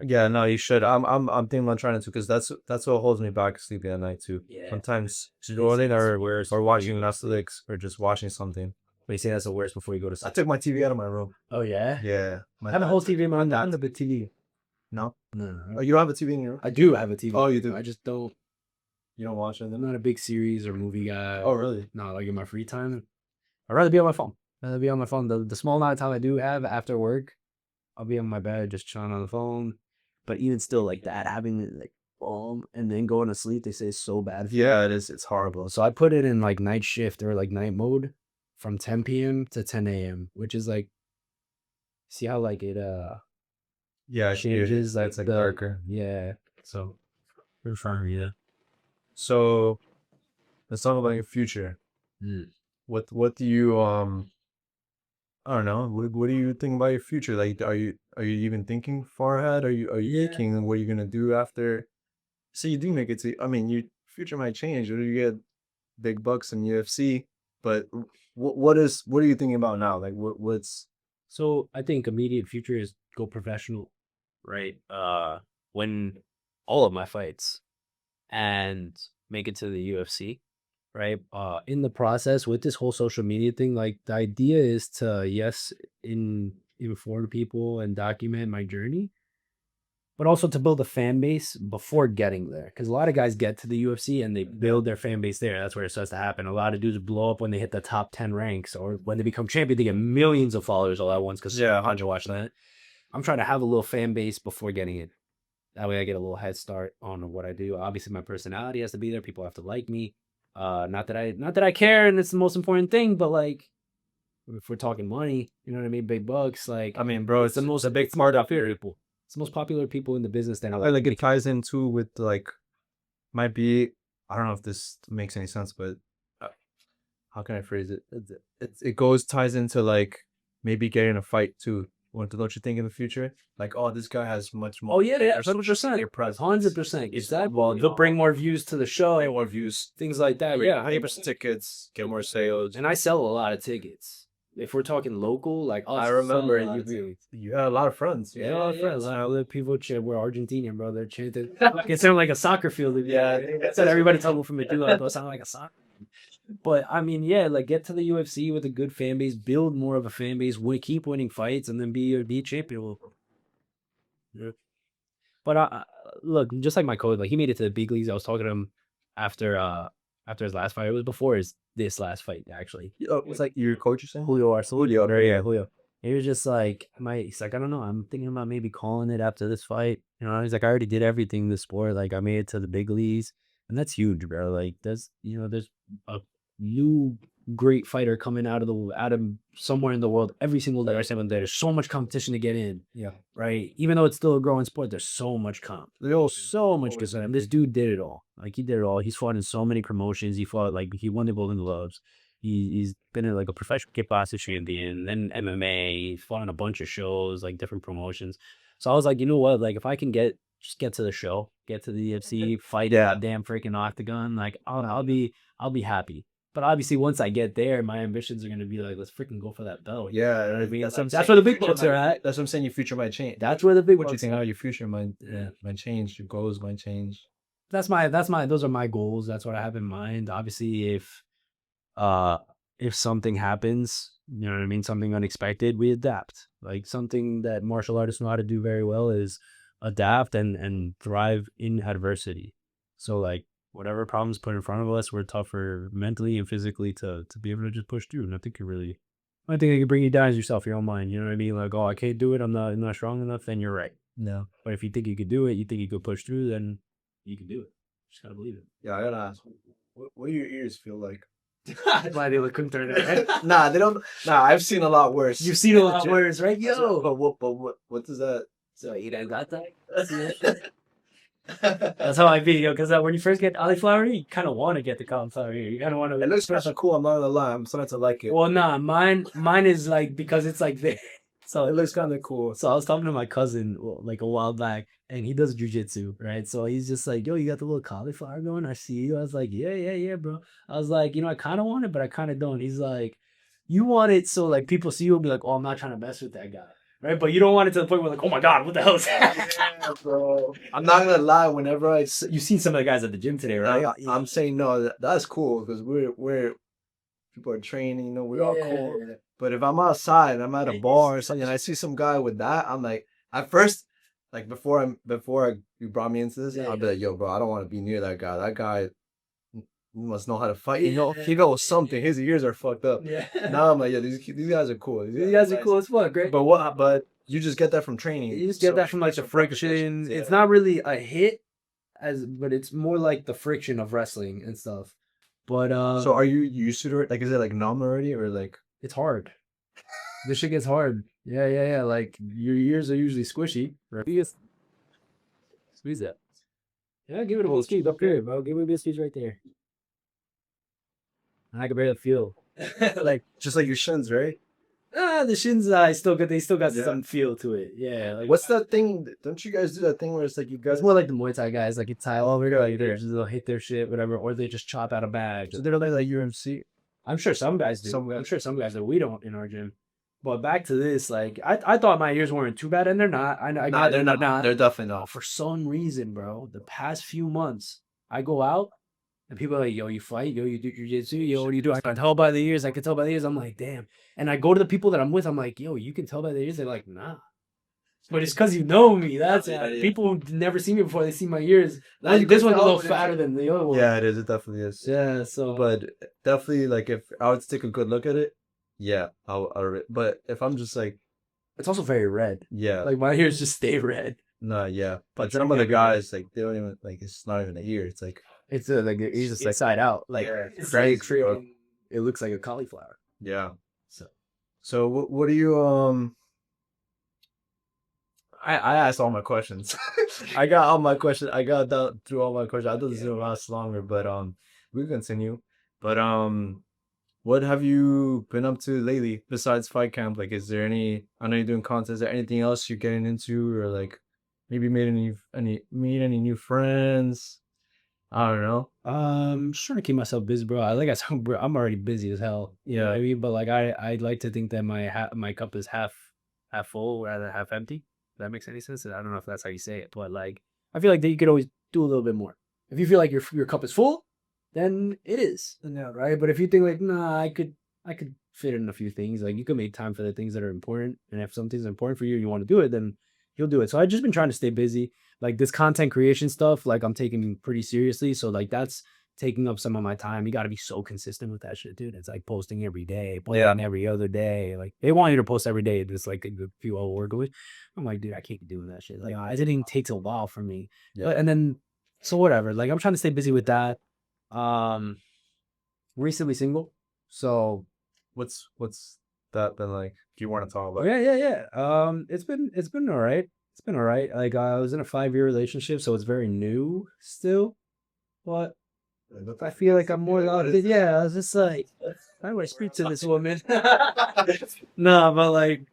Yeah, no, you should. I'm thinking about trying to, because that's what holds me back sleeping at night too. Yeah. Sometimes scrolling or watching Netflix or just watching something. But you say that's the worst before you go to I sleep. took my TV out of my room. Oh yeah. Yeah, I have a whole TV in my dad- room. The TV. No, No. oh, you don't have a TV in your room. I do have a TV. Oh, you do? I just don't. You don't watch it? I'm not a big series or movie guy. Oh, really? No, like in my free time, I'd rather be on my phone. The small amount of time I do have after work, I'll be on my bed just chilling on the phone. But even still, like that, having it like boom and then going to sleep, they say it's so bad. Yeah, it is. It's horrible. So I put it in like night shift or like night mode from 10 p.m. to 10 a.m., which is like, see how like it Yeah, changes like it's like the- darker. Yeah. So For fun, yeah. So let's talk about your future. Mm. What do you I don't know. What do you think about your future? Like, are you even thinking far ahead? Are you thinking what you're gonna do after? So you do make it to. I mean, your future might change. Or you get big bucks in UFC, but what are you thinking about now? Like, what's So I think immediate future is go professional, right? Win all of my fights and make it to the UFC, right? In the process with this whole social media thing, like the idea is to inform people and document my journey, but also to build a fan base before getting there. Because a lot of guys get to the UFC and they build their fan base there. That's where it starts to happen. A lot of dudes blow up when they hit the top 10 ranks, or when they become champion, they get millions of followers all at once because 100 watch that. I'm trying to have a little fan base before getting it. That way I get a little head start on what I do. Obviously, my personality has to be there. People have to like me. Not that I care, and it's the most important thing, but like, if we're talking money, you know what I mean? Big bucks, like, I mean, bro, it's the most big smart up here people. It's the most popular people in the business. Then like it ties into with like, might be, I don't know if this makes any sense, but how can I phrase it? It ties into like maybe getting a fight too. Don't you think in the future? Like, oh, this guy has much more. Oh yeah, 100%, 100%. Is that well? They'll bring more views to the show, more views, things like that. Yeah, 100% tickets, get more sales. and I sell a lot of tickets. If we're talking local, like I remember you had a lot of friends. Yeah, a lot of friends. I live people we're Argentinian, bro. They're chanting. It sounded like a soccer field. Yeah, Said everybody told me from a duo. It sounded like a soccer. But I mean, yeah, like get to the UFC with a good fan base, build more of a fan base, keep winning fights, and then be a champion. Yeah. But look, just like my coach, like he made it to the big leagues. I was talking to him after his lthis fight. It was before this last fight actually. It's like your coach, you're saying? Julio. Yeah, Julio. He was just like, he's like, I don't know. I'm thinking about maybe calling it after this fight. You know, he's like, I already did everything in the sport. Like, I made it to the big leagues, and that's huge, bro. Like, there's a new great fighter coming out of somewhere in the world every single day. There's so much competition to get in. Yeah. Right. Even though it's still a growing sport, there's so much comp. So much good. And this dude did it all. Like he did it all. He's fought in so many promotions. He won the Golden Gloves. He's been in like a professional kickboxing champion, then MMA. He's fought on a bunch of shows, like different promotions. So I was like, you know what? Like if I can get to the show, get to the UFC, fight a damn freaking octagon, like I'll be happy. But obviously, once I get there, my ambitions are gonna be like, let's freaking go for that belt. Yeah, You know what I mean, that's where the big bucks are at. That's what I'm saying. Your future might change. That's where the big What you bucks. think? How your future might change. Your goals might change. Those are my goals. That's what I have in mind. Obviously, if something happens, you know what I mean, something unexpected, we adapt. Like something that martial artists know how to do very well is adapt and thrive in adversity. So like whatever problems put in front of us, we're tougher mentally and physically to be able to just push through. And I think the only thing that can bring you down is yourself, your own mind. You know what I mean? Like, oh, I can't do it. I'm not strong enough. Then you're right. No. But if you think you could do it, you think you could push through, then you can do it. Just gotta believe it. Yeah, I gotta ask. What do your ears feel like? Why they look through their Nah, they don't. Nah, I've seen a lot worse. You've seen a lot worse, right? Yo. But what does that? So you done got that? That's how I be, yo. Because when you first get cauliflower, you kind of want to get the cauliflower ear. You kind of want to. It looks kind of cool. I'm not gonna lie. I'm starting to like it. Well, nah, mine is like because it's like there. So It looks kind of cool. So I was talking to my cousin like a while back, and he does jujitsu, right? So he's just like, "Yo, you got the little cauliflower going? I see you." I was like, "Yeah, bro." I was like, "I kind of want it, but I kind of don't." He's like, "You want it so like people see you and be like, oh, I'm not trying to mess with that guy, right? But you don't want it to the point where like, oh my god, what the hell is that?" Yeah, bro. I'm not gonna lie. Whenever You've seen some of the guys at the gym today, right? I'm saying no. That's cool because we're people are training. We're all cool. But if I'm outside and I'm at a bar or something, and I see some guy with that, I'm like, at first, like before you brought me into this, I'll be like, yo, bro, I don't want to be near that guy. That guy must know how to fight. He knows something. His ears are fucked up. Yeah. Now I'm like, yeah, these guys are cool. These guys are cool as fuck, right? But you just get that from training. You just get that from like the friction. It's not really a hit, but it's more like the friction of wrestling and stuff. But so are you used to it? Like, is it like numb already or like? It's hard. This shit gets hard. Yeah. Like your ears are usually squishy. Right? Squeeze that. Yeah, give it a squeeze up here, bro. Give it a squeeze right there. I can barely feel. Like Just like your shins, right? the shins. They still got some feel to it. Yeah. Like What's that thing? Don't you guys do that thing where it's like you guys? it's more like the Muay Thai guys. Like you tie over there, like they'll hit their shit, whatever, or they just chop out a bag. So they're like UFC. I'm sure some guys do. Some guys. I'm sure some guys do. We don't in our gym. But back to this, like I thought my ears weren't too bad, and they're not. They're not. They're definitely not. For some reason, bro, the past few months, I go out and people are like, yo, you fight? Yo, you do jiu-jitsu? Yo, what do you do? I can tell by the ears. I can tell by the ears. I'm like, damn. And I go to the people that I'm with. I'm like, yo, you can tell by the ears. They're like, nah. But it's because you know me. That's people who never see me before. They see my ears. This one's a little fatter than the other one. Yeah, it is. It definitely is. Yeah. So, But definitely, like, if I would take a good look at it, yeah, I'll. But if I'm just like, it's also very red. yeah, Like my ears just stay red. no, yeah. But But some of the guys, like, they don't even like. It's not even an ear. It's like, It's like it's just like side out. Like it's very crazy, bro. It looks like a cauliflower. yeah. So what do you I asked all my questions. I got all my questions. I got down through all my questions. I thought this would last longer, but we can continue. But what have you been up to lately besides fight camp? Like, is there any? I know you're doing content. Is there anything else you're getting into, or like maybe made any new friends? I don't know. Just trying to keep myself busy, bro. Like I said, bro, I'm already busy as hell. You know what I mean? But like I'd like to think that my cup is half full rather than half empty. If that makes any sense. I don't know if that's how you say it, but like I feel like that you could always do a little bit more. If you feel like your cup is full, then it is. Yeah, right. But if you think like, nah, I could fit in a few things. Like you can make time for the things that are important, and if something's important for you, and you want to do it, then you'll do it. So I've just been trying to stay busy. Like this content creation stuff, like I'm taking pretty seriously. So like that's taking up some of my time. You got to be so consistent with that shit, dude. It's like posting every day, posting every other day. Like they want you to post every day. It's like the few I work with. I'm like, dude, I can't be doing that shit. Like it takes a while for me. Yeah. And then so whatever. Like I'm trying to stay busy with that. Recently single. So What's that been like? Do you want to talk about? yeah. It's been all right. It's been all right. Like I was in a 5-year relationship, so it's very new still. But I feel like I'm more out of it. Yeah, I was just like, how do I speak to this woman? No, but like,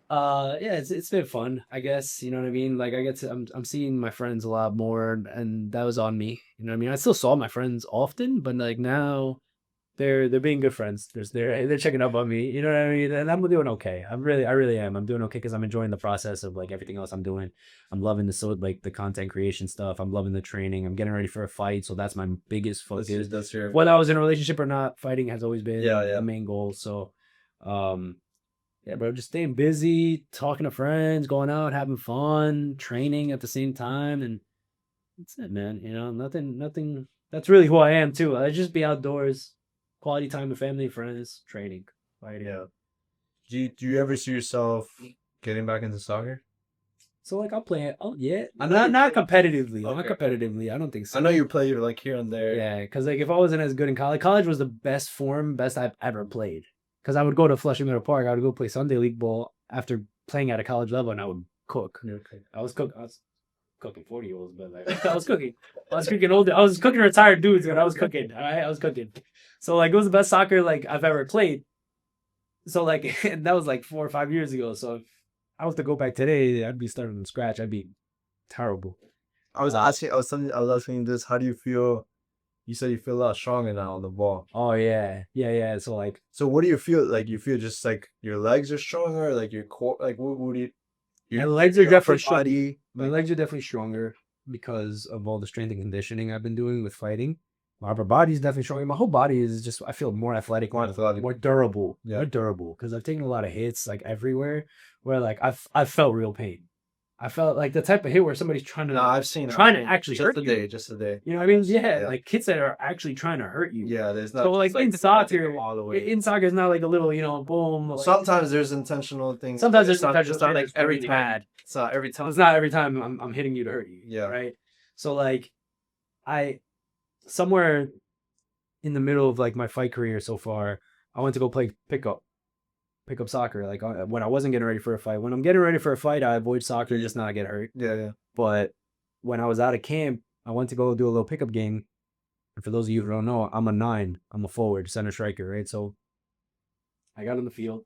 yeah, it's been fun, I guess. You know what I mean? Like I'm seeing my friends a lot more, and that was on me. You know what I mean? I still saw my friends often, but like now they're being good friends. They're checking up on me. You know what I mean? And I'm doing okay. I really am. I'm doing okay because I'm enjoying the process of like everything else I'm doing. I'm loving the content creation stuff. I'm loving the training. I'm getting ready for a fight, so that's my biggest focus. That's your Whether I was in a relationship or not, fighting has always been Yeah. the main goal. So, yeah, bro, just staying busy, talking to friends, going out, having fun, training at the same time, and That's it, man. You know, nothing. That's really who I am too. I just be outdoors, quality time with family, friends, training, fighting. Yeah. Do you ever see yourself getting back into soccer? So like I'll play it. Oh yeah, I know not you- competitively. Not Okay. competitively. I don't think so. I know you play like here and there. Yeah, because like if I wasn't as good in college was the best I've ever played. Because I would go to Flushing Meadow Park. I would go play Sunday league ball after playing at a college level, and I would cook. Okay. I was cooking 40-year-olds, but like I was cooking. I was cooking older. I was cooking retired dudes, and I was cooking. All right, I was cooking. So like it was the best soccer like I've ever played. So like and that was like 4 or 5 years ago. So if I was to go back today, I'd be starting from scratch. I'd be terrible. I was asking you this. How do you feel? You said you feel a lot stronger now on the ball. Oh yeah. So like So what do you feel? Like you feel just like your legs are stronger, like your core, like what do you? my legs are your definitely upper body. My legs are definitely stronger because of all the strength and conditioning I've been doing with fighting. My upper body is definitely stronger. My whole body is just, I feel more athletic, More athletic. more durable, Yeah. more durable. Because I've taken a lot of hits like everywhere where like I've felt real pain. I felt like the type of hit where somebody's trying to No, I've seen it. trying to actually just hurt a you. day, just a day. You know what I mean? Yeah, Yeah. like hits that are actually trying to hurt you. Yeah, there's not. So like it's in soccer, all the way. in soccer, it's not like a little, you know, boom. Like, Sometimes there's intentional things. sometimes there's it's not intentional just not shit like that's every really time. bad. It's not every time. It's not every time I'm hitting you to hurt you. Yeah. Right. So like, I somewhere in the middle of like my fight career so far, I went to go play pickup soccer. Like when I wasn't getting ready for a fight. When I'm getting ready for a fight, I avoid soccer just not get hurt. Yeah. But when I was out of camp, I went to go do a little pickup game. And for those of you who don't know, I'm a 9. I'm a forward, center striker, right? So I got on the field.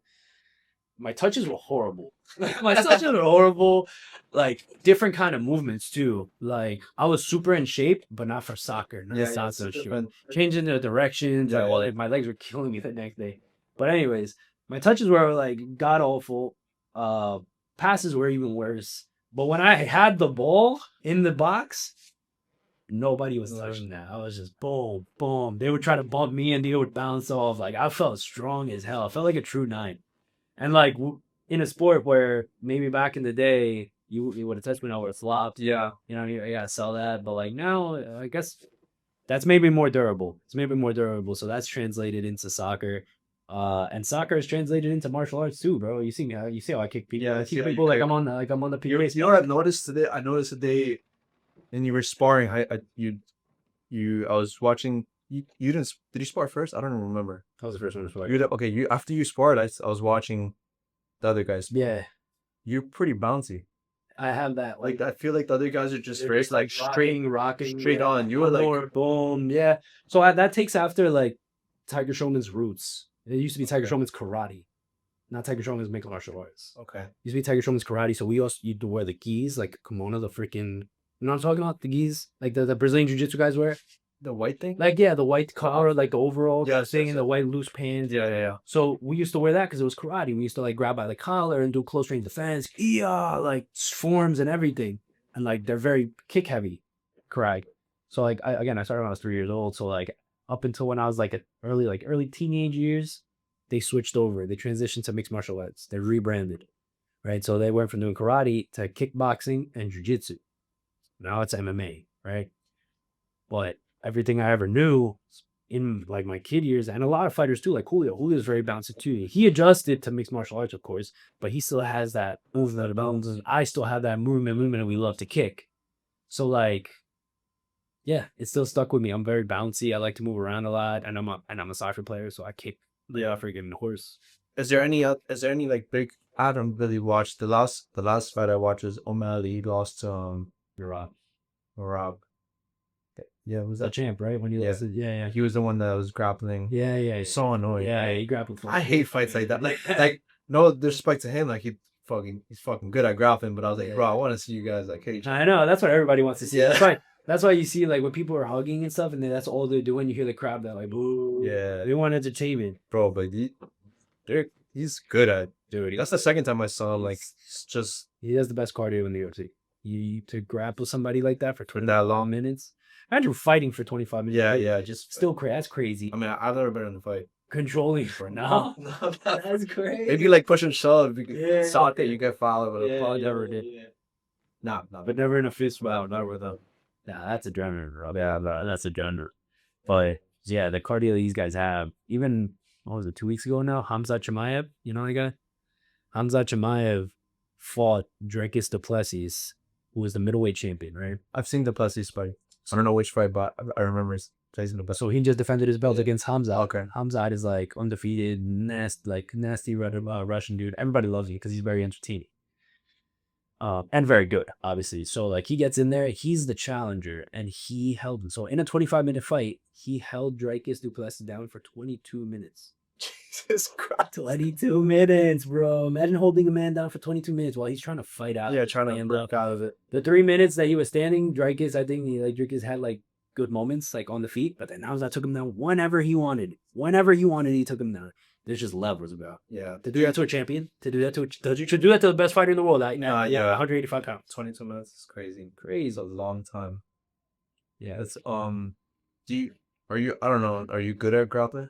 My touches were horrible. My touches were horrible. Like different kind of movements too. Like I was super in shape, but not for soccer. Not It's soccer shit. different. Changing the directions. Yeah, Well, my legs were killing me the next day. But anyways, my touches were like god awful. Passes were even worse. But when I had the ball in the box, nobody was touching that. I was just boom, boom. They would try to bump me and they would bounce off. Like I felt strong as hell. I felt like a true 9. And like in a sport where maybe back in the day you would have touched me, I would have flopped. Yeah. You know, you gotta sell that. But like now, I guess that's maybe more durable. It's maybe more durable. So that's translated into soccer. And soccer is translated into martial arts too, bro. You see me, you see how I kick people. Yeah, I kick yeah, people you like kick. I'm on the PBA. You know what I've noticed today? I noticed today, and you were sparring. I was watching. You didn't. Did you spar first? I don't remember. That was the first one to You okay? You after you sparred, I was watching the other guys. Yeah, You're pretty bouncy. I have that. Like I feel like the other guys are just They're very just, like straight, rocking, straight yeah. on. You were like More boom, yeah. So that takes after like Tiger Showman's roots. It used to be Tiger Showman's karate, not Tiger Showman's mixed martial arts. okay. It used to be Tiger Showman's karate. So we also used to wear the gis, like kimono, the freaking, you know what I'm talking about? The gis, like the Brazilian jiu-jitsu guys wear. The white thing. Like yeah, the white collar, like the overall Yes, thing, yes, and the yes. white loose pants. Yeah. So we used to wear that because it was karate. We used to like grab by the collar and do close range defense, like forms and everything. And like they're very kick heavy, karate. So like I started when I was 3 years old. So like up until when I was like early teenage years, they switched over. They transitioned to mixed martial arts. They rebranded, right? So they went from doing karate to kickboxing and jiu-jitsu. Now it's MMA, right? But everything I ever knew in like my kid years, and a lot of fighters too, like Julio's very bouncy too. He adjusted to mixed martial arts, of course, but he still has that movement of bounce. I still have that movement and we love to kick. So like, yeah, it still stuck with me. I'm very bouncy. I like to move around a lot, and I'm a soccer player, so I kick the freaking horse. Is there any like big? I don't really watch the last fight I watched was O'Malley lost to You're Rob. Yeah, was the that? champ, right? When you Yeah. lost it, yeah. He was the one that was grappling. Yeah. He's so annoying. Yeah, he grappled. I hate fights like that. Like no disrespect to him. Like he's fucking good at grappling. But I was like, bro, I want to see you guys like hate. I know, that's what everybody wants to see. Yeah. That's why you see like when people are hugging and stuff, and then that's all they're doing. You hear the crowd that like, boo. Yeah, They want entertainment, bro. But he's good at. dude. That's the second time I saw him. Like it's just He has the best cardio in the UFC. You to grapple somebody like that for for that 25 long. minutes. Imagine fighting for 25 minutes. Yeah. Just Still crazy. That's crazy. I mean, I've never been in a fight. Controlling for now. That's crazy. Maybe like push and shove. Yeah. Saw it, you get fouled, but Yeah, probably yeah, never yeah, did. yeah. Nah. But never in a fist round. Not with them. Nah, that's adrenaline, bro. Yeah, that's adrenaline. But yeah, the cardio these guys have, even what was it, 2 weeks ago now? Hamza Chimaev, you know that guy? Hamza Chimaev fought Dricus Duplessis, who was the middleweight champion, right? I've seen the Plessis fight. I don't know which fight, but I remember facing the best. So he just defended his belt against Hamza. Okay. Hamza is like undefeated, nasty Russian dude. Everybody loves him because he's very entertaining. And very good, obviously. So like he gets in there, he's the challenger, and he held him. So in a 25-minute fight, he held Dricus Duplessis down for 22 minutes. Jesus Christ. 22 minutes, bro. Imagine holding a man down for 22 minutes while he's trying to fight out. Yeah, trying to stand break up. out of it. The 3 minutes that he was standing, Dricus, I think Dricus had like good moments like on the feet, but then Hamza took him down whenever he wanted. Whenever he wanted, he took him down. There's just levels about. Yeah. To do that to a champion, to do that to the best fighter in the world. Yeah. 185 pounds. 22 minutes is crazy. Crazy. It's a long time. Yeah. It's are you good at grappling?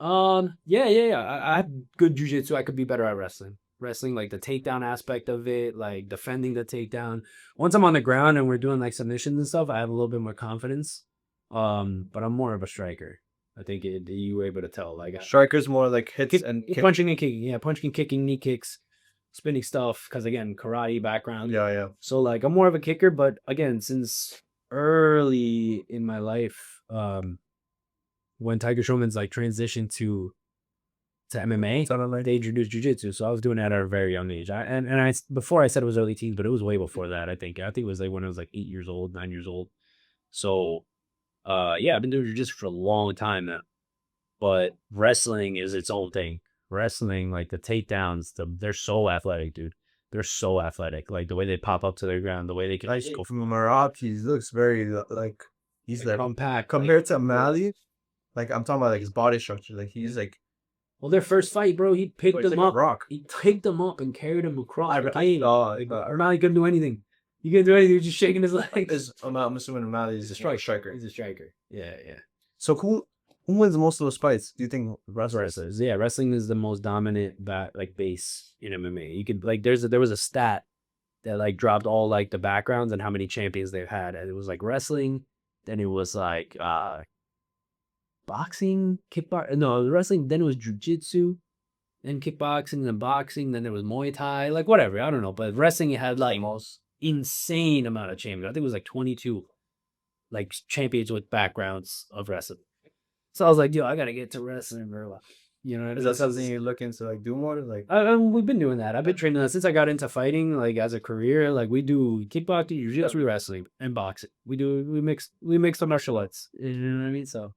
Yeah. I have good jujitsu. I could be better at wrestling. Wrestling, like the takedown aspect of it, like defending the takedown. Once I'm on the ground and we're doing like submissions and stuff, I have a little bit more confidence. But I'm more of a striker. I think you were able to tell. Like Striker's more like hits and kick. punching and kicking. Yeah, punching and kicking, knee kicks, spinning stuff. Because again, karate background. Yeah. So like I'm more of a kicker, but again, since early in my life, when Tiger Showman's like transitioned to MMA, they introduced jiu-jitsu. So I was doing that at a very young age. I before I said it was early teens, but it was way before that. I think it was like when I was like 8 years old, 9 years old. So yeah, I've been doing jiu-jitsu for a long time now. But wrestling is its own thing. Wrestling, like the takedowns, they're so athletic, dude. They're so athletic. Like the way they pop up to the ground, the way they can Like from Marab, he looks very like he's like compact compared to Mali. Like I'm talking about like his body structure. Like he's like Well, their first fight, bro, he picked he's them like a up. rock. He picked them up and carried them across the cage. Like, O'Malley couldn't do anything. He couldn't do anything. He was just shaking his legs. I'm assuming Mali is a striker. He's a striker. Yeah. So who wins most of those fights? Do you think Wrestlers. Yeah, wrestling is the most dominant base in MMA. You could like there was a stat that like dropped all like the backgrounds and how many champions they've had. And it was like wrestling, then it was like boxing, wrestling, then it was jiu-jitsu, then kickboxing, then boxing, then there was Muay Thai, like whatever, I don't know. But wrestling, it had like most insane amount of champions. I think it was like 22 like champions with backgrounds of wrestling. So I was like, yo, I gotta get to wrestling, bro. You know, is that something you're looking to like do more? Like we've been doing that. I've been training that since I got into fighting, like as a career. Like we do kickboxing, jiu-jitsu, wrestling, and boxing. We mix the martial arts. You know what I mean? So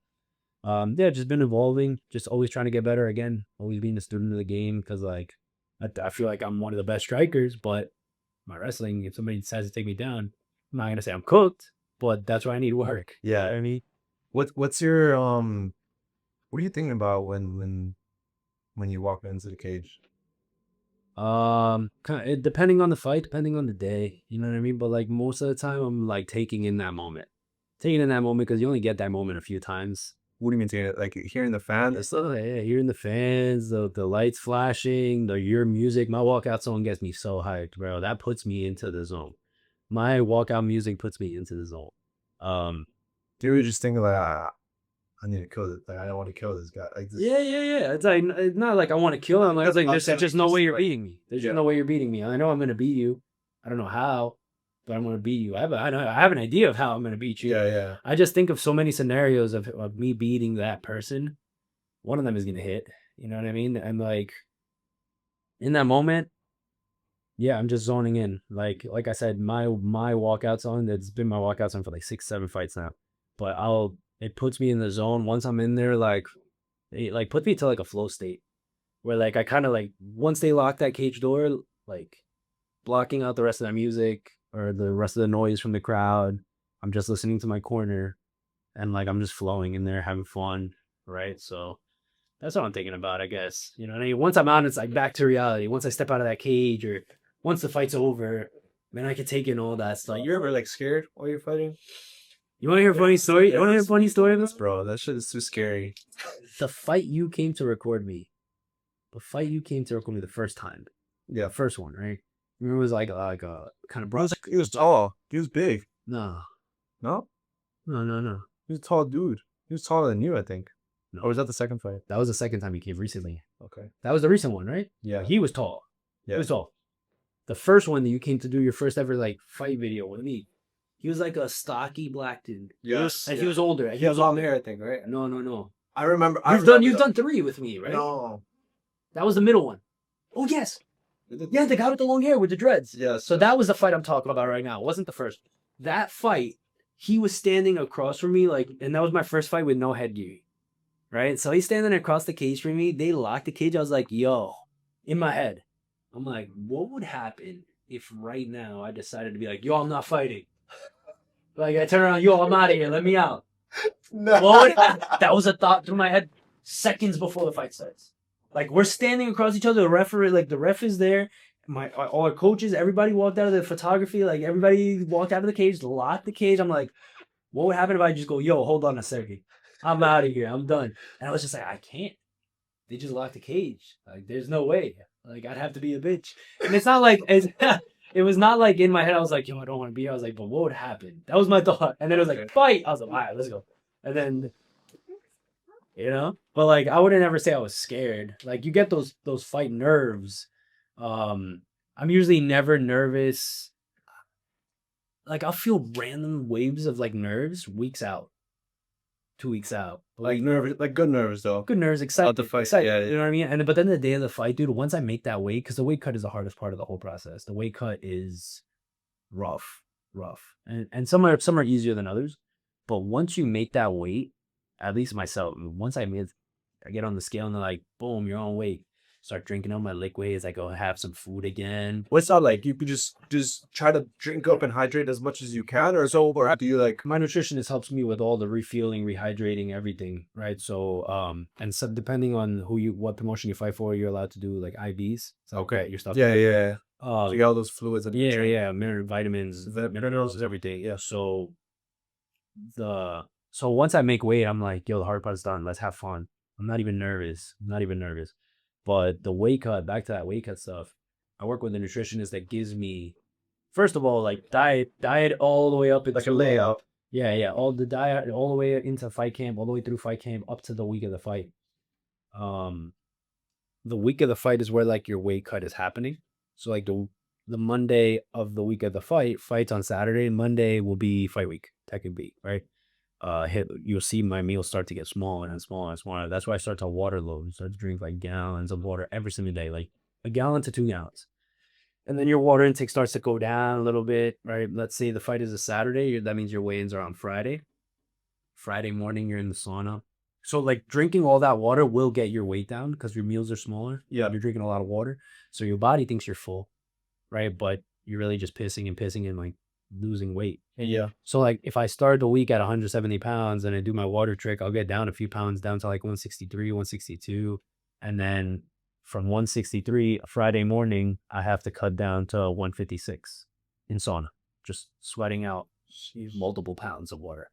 yeah, just been evolving, just always trying to get better. Again, always being a student of the game, because like I feel like I'm one of the best strikers, but my wrestling, if somebody decides to take me down, I'm not gonna say I'm cooked, but that's why I need work. yeah. I mean, what's your what are you thinking about when you walk into the cage? Depending on the fight, depending on the day, you know what I mean. But like most of the time, I'm like taking in that moment because you only get that moment a few times. What do you mean taking it? Like hearing the fans? So, yeah, hearing the fans, the lights flashing, your music. My walkout song gets me so hyped, bro. That puts me into the zone. My walkout music puts me into the zone. You were just thinking like, I need to kill this. Like I don't want to kill this guy. Like this. Yeah. It's like it's not like I want to kill him. Like, it's like there's just no way you're beating me. There's just no way you're beating me. I know I'm gonna beat you. I don't know how, but I'm gonna beat you. I have an idea of how I'm gonna beat you. Yeah. I just think of so many scenarios of me beating that person. One of them is gonna hit. You know what I mean? And like in that moment, yeah, I'm just zoning in. Like I said, my walkout song. That's been my walkout song for like 6-7 fights now. But it puts me in the zone once I'm in there. Like it like puts me to like a flow state where like I kind of like once they lock that cage door, like blocking out the rest of that music or the rest of the noise from the crowd. I'm just listening to my corner and like I'm just flowing in there, having fun, right? So that's what I'm thinking about, I guess. You know what I mean? Once I'm out, it's like back to reality. Once I step out of that cage or once the fight's over, man, I can take in all that stuff. You ever like scared while you're fighting? You want to hear a funny story? You want to hear a funny story of this? Bro, that shit is too scary. The fight you came to record me. The first time. Yeah. The first one, right? Remember it was like a kind of broad. He was tall. He was big. No. No, No. he's a tall dude. He was taller than you, I think. No. Or was that the second fight? That was the second time he came recently. Okay. That was the recent one, right? Yeah. He was tall. Yeah. He was tall. The first one that you came to do your first ever like fight video with me, he was like a stocky black dude. Yes. And he was older. He has long hair, I think, right? No. I remember. You've done 3 with me, right? No. That was the middle one. Oh yes. Yeah, the guy with the long hair with the dreads. Yes. So that was the fight I'm talking about right now. It wasn't the first. That fight, he was standing across from me, like, and that was my first fight with no headgear. Right? So he's standing across the cage from me. They locked the cage. I was like, yo, in my head, I'm like, what would happen if right now I decided to be like, yo, I'm not fighting? Like, I turn around, yo, I'm out of here. Let me out. No. That was a thought through my head seconds before the fight starts. Like, we're standing across each other. The referee, like, the ref is there. All our coaches, everybody walked out of the photography. Like, everybody walked out of the cage, locked the cage. I'm like, what would happen if I just go, yo, hold on a second. I'm out of here. I'm done. And I was just like, I can't. They just locked the cage. Like, there's no way. Like, I'd have to be a bitch. And it's not like, it was not like in my head, I was like, yo, I don't want to be here. I was like, but what would happen? That was my thought. And then it was like, fight. I was like, all right, let's go. And then, you know, but like, I wouldn't ever say I was scared. Like, you get those fight nerves. I'm usually never nervous. Like, I'll feel random waves of like nerves weeks out, 2 weeks out. Like nervous, like good nerves though. Good nerves, excited. the fight, excited, yeah. you know what I mean? But then the day of the fight, dude, once I make that weight, because the weight cut is the hardest part of the whole process. The weight cut is rough. And some are easier than others. But once you make that weight, at least myself, once I get on the scale and they're like, boom, you're on weight. Start drinking all my liquids. I go have some food again. What's that like? You could just try to drink up and hydrate as much as you can, or do you like? My nutritionist helps me with all the refueling, rehydrating, everything, right? So, and so depending on what promotion you fight for, you're allowed to do like IVs. So Okay. your stuff. Yeah. So So you got all those fluids. And mineral vitamins, minerals, everything. Yeah. So once I make weight, I'm like, yo, the hard part's done. Let's have fun. I'm not even nervous. But the weight cut, back to that weight cut stuff, I work with a nutritionist that gives me, first of all, like diet all the way up into like a layout. Yeah, all the diet all the way into fight camp, all the way through fight camp up to the week of the fight. The week of the fight is where like your weight cut is happening. So like the Monday of the week of the fight's on Saturday. Monday will be fight week, technically, right? You'll see my meals start to get smaller and smaller and smaller. That's why I start to water load. Start to drink like gallons of water every single day, like a gallon to 2 gallons. And then your water intake starts to go down a little bit, right? Let's say the fight is a Saturday. That means your weigh-ins are on Friday. Friday morning, you're in the sauna. So like drinking all that water will get your weight down because your meals are smaller. Yeah. You're drinking a lot of water. So your body thinks you're full, right? But you're really just pissing and like losing weight. Yeah. So like if I start the week at 170 pounds and I do my water trick, I'll get down a few pounds down to like 163, 162. And then from 163 Friday morning, I have to cut down to 156 in sauna, just sweating out multiple pounds of water.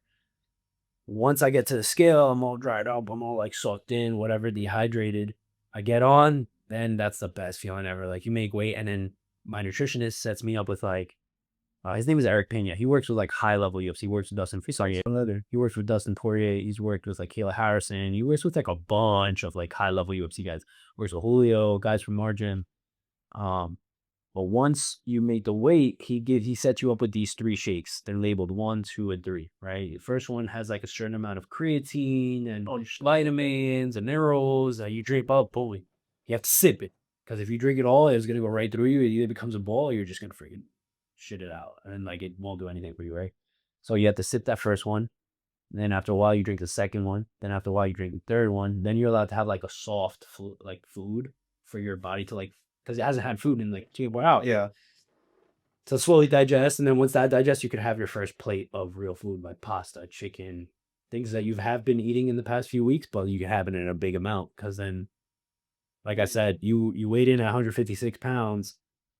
Once I get to the scale, I'm all dried up. I'm all like sucked in, whatever, dehydrated. I get on, then that's the best feeling ever. Like you make weight, and then my nutritionist sets me up with like, his name is Eric Pena. He works with like high level UFC. He works with Dustin Poirier. He works with Dustin Poirier. He's worked with like Kayla Harrison. He works with like a bunch of like high level UFC guys. Works with Julio, guys from our gym. But once you make the weight, he sets you up with these 3 shakes. They're labeled 1, 2, and 3. Right. The first one has like a certain amount of creatine and vitamins and minerals. You drink up, boom. You have to sip it because if you drink it all, it's gonna go right through you. It either becomes a ball, or you're just gonna freaking shit it out, and like it won't do anything for you, right? So you have to sip that first one, then after a while you drink the second one, then after a while you drink the third one. Then you're allowed to have like a soft food for your body to like, because it hasn't had food in like 2 hours. Yeah. To slowly digest, and then once that digests, you could have your first plate of real food like pasta, chicken, things that you have been eating in the past few weeks, but you can have it in a big amount. Because then, like I said, you weighed in at 156 pounds,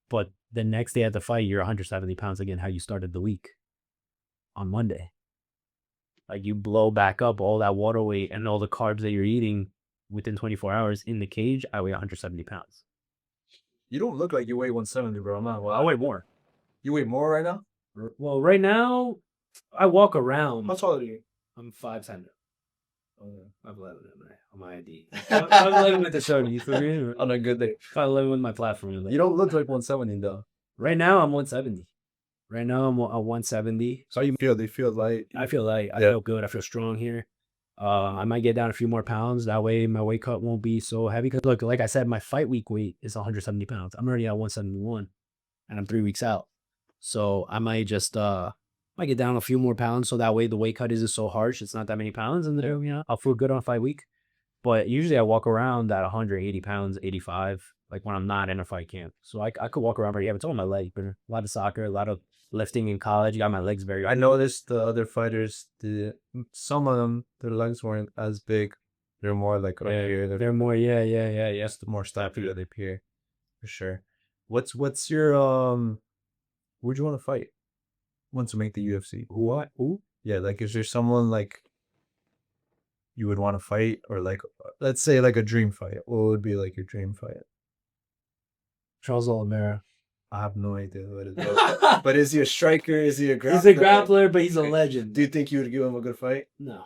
but the next day at the fight, you're 170 pounds again, how you started the week on Monday. Like you blow back up all that water weight and all the carbs that you're eating within 24 hours in the cage. I weigh 170 pounds. You don't look like you weigh 170, bro. I'm not. I weigh more. You weigh more right now? Well, right now, I walk around. How tall are you? I'm 5'10". I'm 5'11" on my ID. 5'11" with the shirt. You feel me? On a good day. 5'11" with my platform. You don't look like 170 though. Right now I'm 170. Right now I'm 170. So you feel? They feel light. I feel light. I Yeah. feel good. I feel strong here. I might get down a few more pounds. That way my weight cut won't be so heavy. Because look, like I said, my fight week weight is 170 pounds. I'm already at 171 and I'm 3 weeks out. So I might just might get down a few more pounds. So that way the weight cut isn't so harsh. It's not that many pounds. And there, you know, I'll feel good on fight week. But usually I walk around at 180 pounds, 85, like when I'm not in a fight camp. So I could walk around pretty heavy. It's all my leg, but a lot of soccer, a lot of lifting in college. Got my legs very. I noticed the other fighters, some of them, their legs weren't as big. They're more like right here. They're more, yeah. Just more stature that they appear, for sure. What's your who'd you want to fight? Want to make the UFC? Who? Yeah, like is there someone like you would want to fight, or like let's say like a dream fight? What would be like your dream fight? Charles Oliveira. I have no idea what it is. But is he a striker? Is he a grappler? He's a grappler, but he's a legend. Do you think you would give him a good fight? No.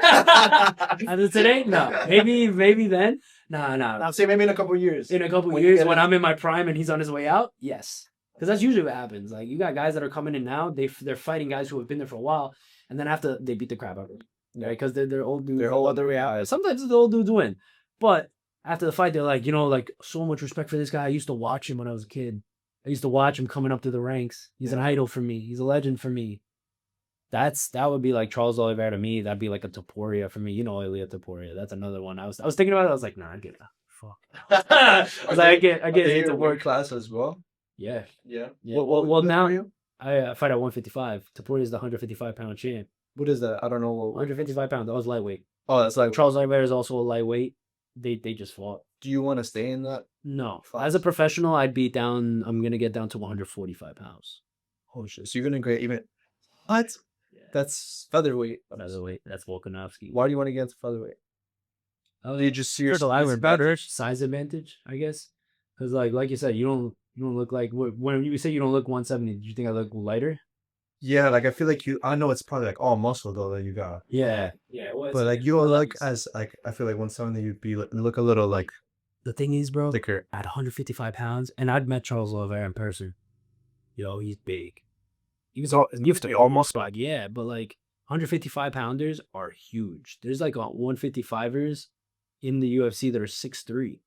As of today, no. Maybe then. No. I'm saying maybe in a couple of years. In a couple When of you years, get when it. I'm in my prime and he's on his way out, yes. Because that's usually what happens. Like, you got guys that are coming in now, they're fighting guys who have been there for a while, and then after they beat the crap out of them. Right? Because they're old dudes. They're old. Sometimes the old dudes win. But after the fight, they're like, like, so much respect for this guy. I used to watch him when I was a kid. I used to watch him coming up through the ranks. He's an idol for me. He's a legend for me. That would be like Charles Oliveira to me. That'd be like a Topuria for me. You know, Ilya Topuria. That's another one. I was thinking about it. I was like, nah, I'd get that. Fuck. I was like, I get into into work class as well. Yeah. Yeah. Well, now are you? I fight at 155. Topuria is the 155-pound champ. What is that? I don't know. 155 pounds. That was lightweight. Oh, that's like. Charles Oliveira is also a lightweight. They just fought. Do you want to stay in that? No. Class. As a professional, I'm gonna get down to 145 pounds. Oh shit! So you're gonna get even. What? Yeah. That's featherweight. Featherweight. That's Volkanovski. Why do you want to get into featherweight? Oh, You just see There's a yourself lightweight as better size advantage, I guess. Because like you said, you don't look like when you say you don't look 170. Do you think I look lighter? Yeah, like I feel like you. I know it's probably like all muscle though that you got, Yeah. but like you don't look as like I feel like 170 you'd be look a little like The thing is, bro, thicker. at 155 pounds, and I'd met Charles Oliveira in person. He's big. He was almost like, yeah, but like 155 pounders are huge. There's like 155ers in the UFC that are 6'3".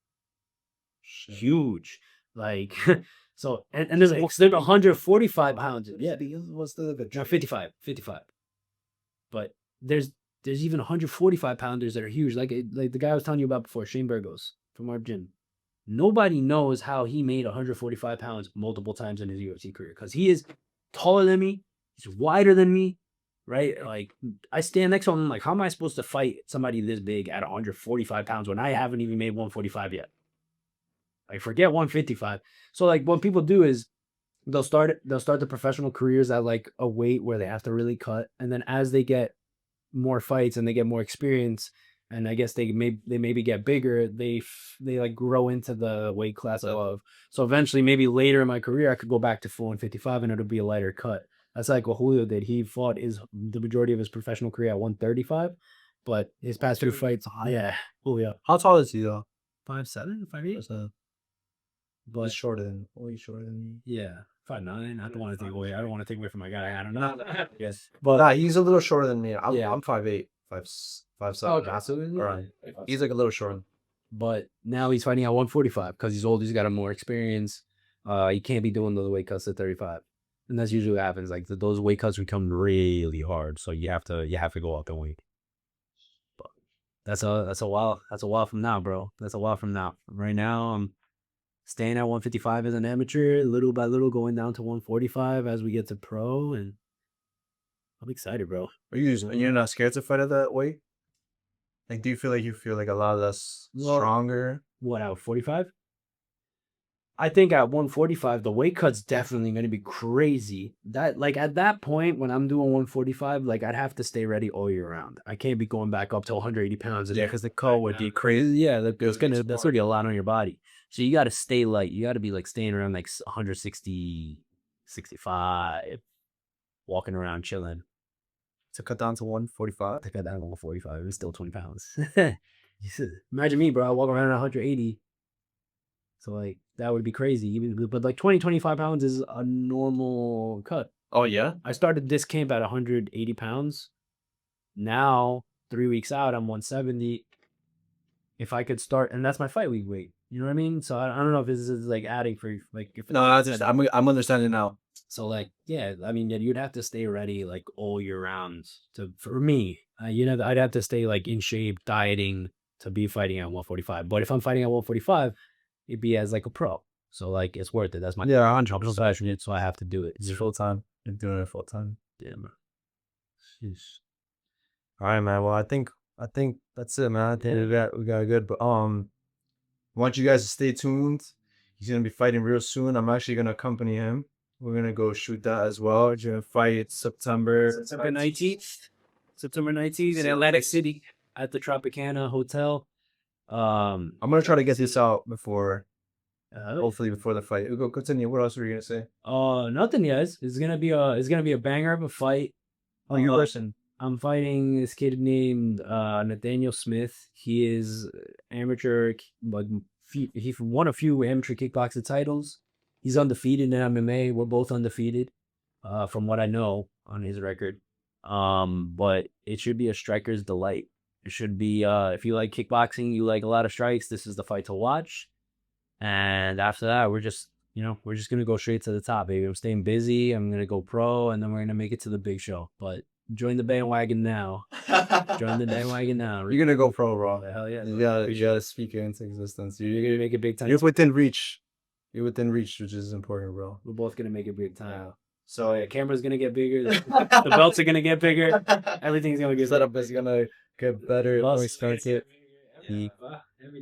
Huge. Like, so, and there's like 145 pounds. Yeah, What's the no, 55. But there's even 145 pounders that are huge. Like the guy I was telling you about before, Shane Burgos from our gym. Nobody knows how he made 145 pounds multiple times in his UFC career, because he is taller than me. He's wider than me, right? Like, I stand next to him. I'm like, how am I supposed to fight somebody this big at 145 pounds when I haven't even made 145 yet? Like, forget 155. So like what people do is they'll start the professional careers at like a weight where they have to really cut, and then as they get more fights and they get more experience, and I guess they maybe get bigger, they like grow into the weight class above. So eventually, maybe later in my career, I could go back to full 155 and it'll be a lighter cut. That's like what Julio did. He fought the majority of his professional career at 135, but his past few fights, yeah, Julio. How tall is he though? 5'7", 5'8". But He's shorter than me. yeah, 5'9". I don't want to take away. I don't want to take away from my guy. I don't know. Yes, but nah, he's a little shorter than me. I'm Yeah. 5'8", 5'7". Okay, so Alright. He's like a little short. But now he's fighting at 145 because he's old. He's got more experience. He can't be doing the weight cuts at 35, and that's usually what happens. Like those weight cuts become really hard, so you have to go up in weight. But that's a while from now, bro. That's a while from now. Right now, I'm staying at 155 as an amateur, little by little going down to 145 as we get to pro, and I'm excited, bro. You're not scared to fight at that weight? Like, do you feel like a lot less stronger? What, at 45? I think at 145, the weight cut's definitely going to be crazy. That, like, at that point, when I'm doing 145, like, I'd have to stay ready all year round. I can't be going back up to 180 pounds a day because the cut would be crazy. Yeah, that's already a lot on your body. So you got to stay light. You got to be, like, staying around, like, 160, 65, walking around, chilling. to cut down to 145. I got down to 145. It was still 20 pounds. Imagine me, bro. I walk around at 180. So like that would be crazy. Even but like 25 pounds is a normal cut. Oh yeah. I started this camp at 180 pounds. Now 3 weeks out, I'm 170. If I could start, and that's my fight week weight. You know what I mean? So I don't know if this is like adding for like if No, I'm understanding now. so like yeah, I mean you'd have to stay ready like all year round to for me. You know I'd have to stay like in shape, dieting to be fighting at 145. But if I'm fighting at 145, it'd be as like a pro. So like it's worth it. That's my I'm passionate, so I have to do it. It's full time. You're doing it full time. Yeah, man. Sheesh. All right, man. Well, I think that's it, man. I think we got good. But I want you guys to stay tuned. He's gonna be fighting real soon. I'm actually gonna accompany him. We're gonna go shoot that as well. He's gonna fight September 19th. September 19th in Atlantic City at the Tropicana Hotel. I'm gonna try to get this out before, hopefully before the fight. Go continue. What else were you gonna say? Nothing, guys. It's gonna be a banger of a fight. Oh, you person. I'm fighting this kid named Nathaniel Smith. He is amateur, like he won a few amateur kickboxing titles. He's undefeated in MMA. We're both undefeated, from what I know on his record. But it should be a striker's delight. It should be if you like kickboxing, you like a lot of strikes, this is the fight to watch. And after that, we're just gonna go straight to the top, baby. I'm staying busy. I'm gonna go pro, and then we're gonna make it to the big show. But join the bandwagon now. Join the bandwagon now. You're gonna go pro, bro. Hell yeah. You gotta speak it into existence. You're gonna make it big time. You're within reach. You're within reach, which is important, bro. We're both gonna make it big time. So yeah, camera's gonna get bigger. The belts are gonna get bigger. Everything's gonna get Setup is gonna get better. Plus, We start it.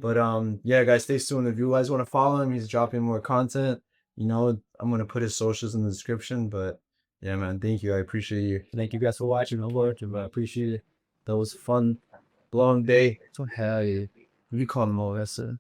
But yeah, guys, stay tuned. If you guys want to follow him, he's dropping more content. I'm gonna put his socials in the description. But yeah, man, thank you. I appreciate you. Thank you guys for watching. I appreciate it. That was fun. Long day. So hell yeah. We call him all that.